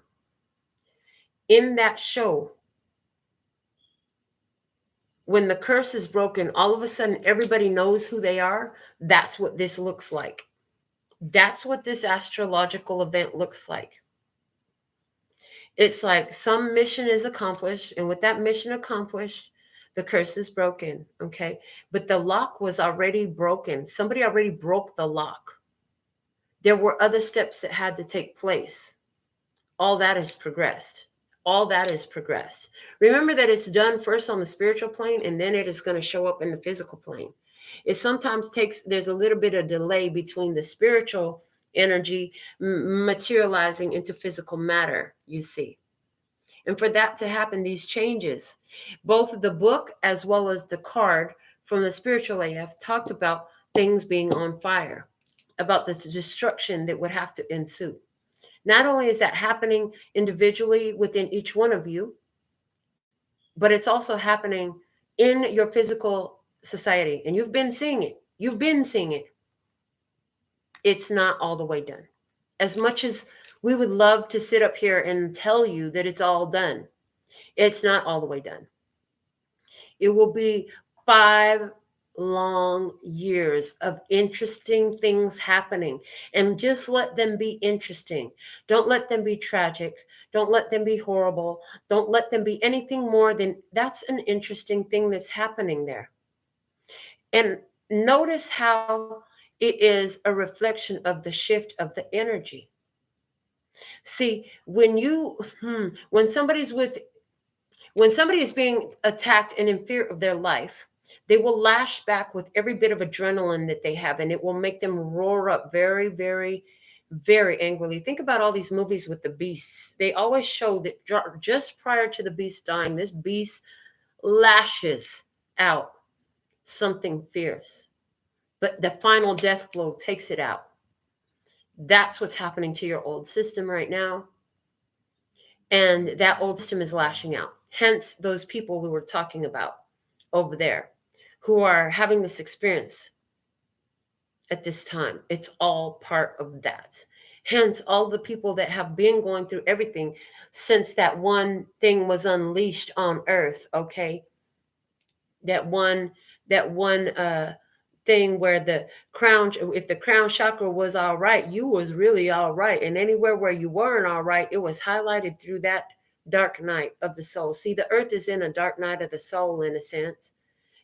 in that show, when the curse is broken, all of a sudden everybody knows who they are. That's what this looks like. That's what this astrological event looks like. It's like some mission is accomplished, and with that mission accomplished, the curse is broken, okay? But the lock was already broken. Somebody already broke the lock. There were other steps that had to take place. All that has progressed. All that is progressed. Remember that it's done first on the spiritual plane, and then it is going to show up in the physical plane. It sometimes takes, there's a little bit of delay between the spiritual energy materializing into physical matter, you see. And for that to happen, these changes, both the book as well as the card from the spiritual AF talked about things being on fire, about this destruction that would have to ensue. Not only is that happening individually within each one of you, but it's also happening in your physical society. And you've been seeing it. You've been seeing it. It's not all the way done. As much as we would love to sit up here and tell you that it's all done, it's not all the way done. It will be 5 long years of interesting things happening, and just let them be interesting. Don't let them be tragic. Don't let them be horrible. Don't let them be anything more than that's an interesting thing that's happening there. And notice how it is a reflection of the shift of the energy. See, when somebody is being attacked and in fear of their life, they will lash back with every bit of adrenaline that they have, and it will make them roar up very, very, very angrily. Think about all these movies with the beasts. They always show that just prior to the beast dying, this beast lashes out something fierce, but the final death blow takes it out. That's what's happening to your old system right now. And that old system is lashing out. Hence, those people we were talking about over there who are having this experience at this time. It's all part of that. Hence, all the people that have been going through everything since that one thing was unleashed on earth, okay? That one thing where the crown, if the crown chakra was all right, you was really all right. And anywhere where you weren't all right, it was highlighted through that dark night of the soul. See, the earth is in a dark night of the soul, in a sense,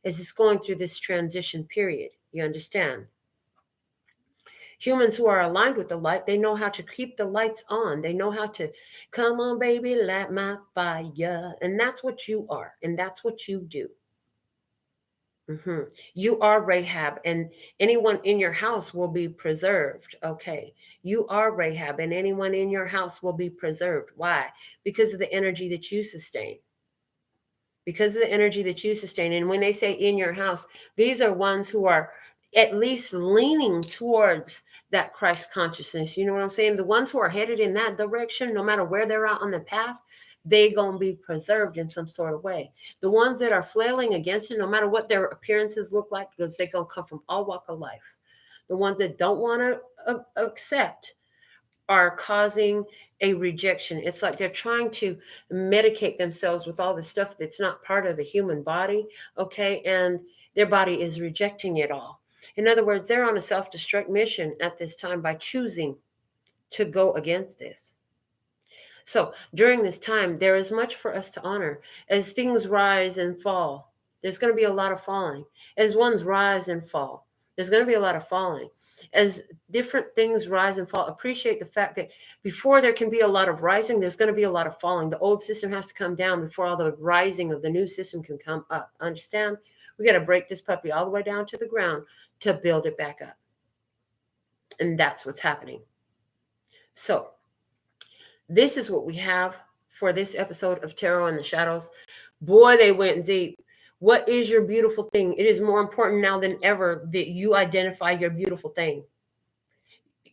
as it's going through this transition period. You understand? Humans who are aligned with the light, they know how to keep the lights on. They know how to, come on, baby, light my fire. And that's what you are. And that's what you do. You are Rahab, and anyone in your house will be preserved. Okay. You are Rahab, and anyone in your house will be preserved. Why? Because of the energy that you sustain. Because of the energy that you sustain. And when they say in your house, these are ones who are at least leaning towards that Christ consciousness. You know what I'm saying? The ones who are headed in that direction, no matter where they're out on the path, they going to be preserved in some sort of way. The ones that are flailing against it, no matter what their appearances look like, because they're going to come from all walk of life. The ones that don't want to accept are causing a rejection. It's like they're trying to medicate themselves with all the stuff that's not part of the human body, okay? And their body is rejecting it all. In other words, they're on a self-destruct mission at this time by choosing to go against this. So during this time, there is much for us to honor. As things rise and fall, there's going to be a lot of falling. As ones rise and fall, there's going to be a lot of falling. As different things rise and fall, appreciate the fact that before there can be a lot of rising, there's going to be a lot of falling. The old system has to come down before all the rising of the new system can come up. Understand? We got to break this puppy all the way down to the ground to build it back up. And that's what's happening. So this is what we have for this episode of Tarot in the Shadows. Boy, they went deep. What is your beautiful thing? It is more important now than ever that you identify your beautiful thing.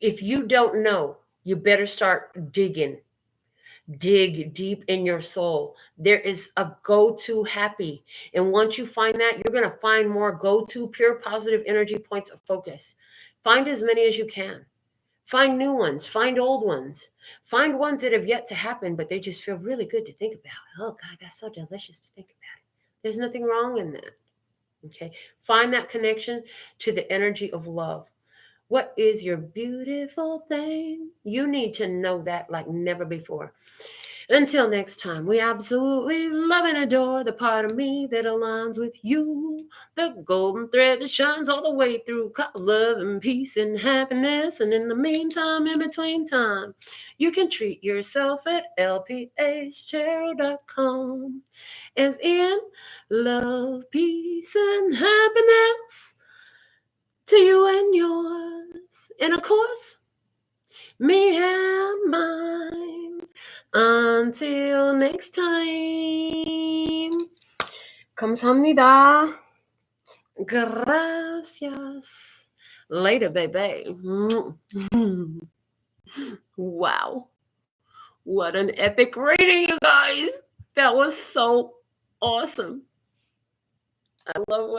If you don't know, you better start digging. Dig deep in your soul. There is a go-to happy. And once you find that, you're going to find more go-to pure positive energy points of focus. Find as many as you can. Find new ones. Find old ones. Find ones that have yet to happen, but they just feel really good to think about. Oh, God, that's so delicious to think about. There's nothing wrong in that. Okay. Find that connection to the energy of love. What is your beautiful thing? You need to know that like never before. Until next time, we absolutely love and adore the part of me that aligns with you. The golden thread that shines all the way through love and peace and happiness. And in the meantime, in between time, you can treat yourself at LPHtarot.com. As in love, peace, and happiness to you and yours. And of course, me and mine. Until next time. Kamsahamnida. Gracias. Later, baby. Wow. What an epic reading, you guys. That was so awesome. I love what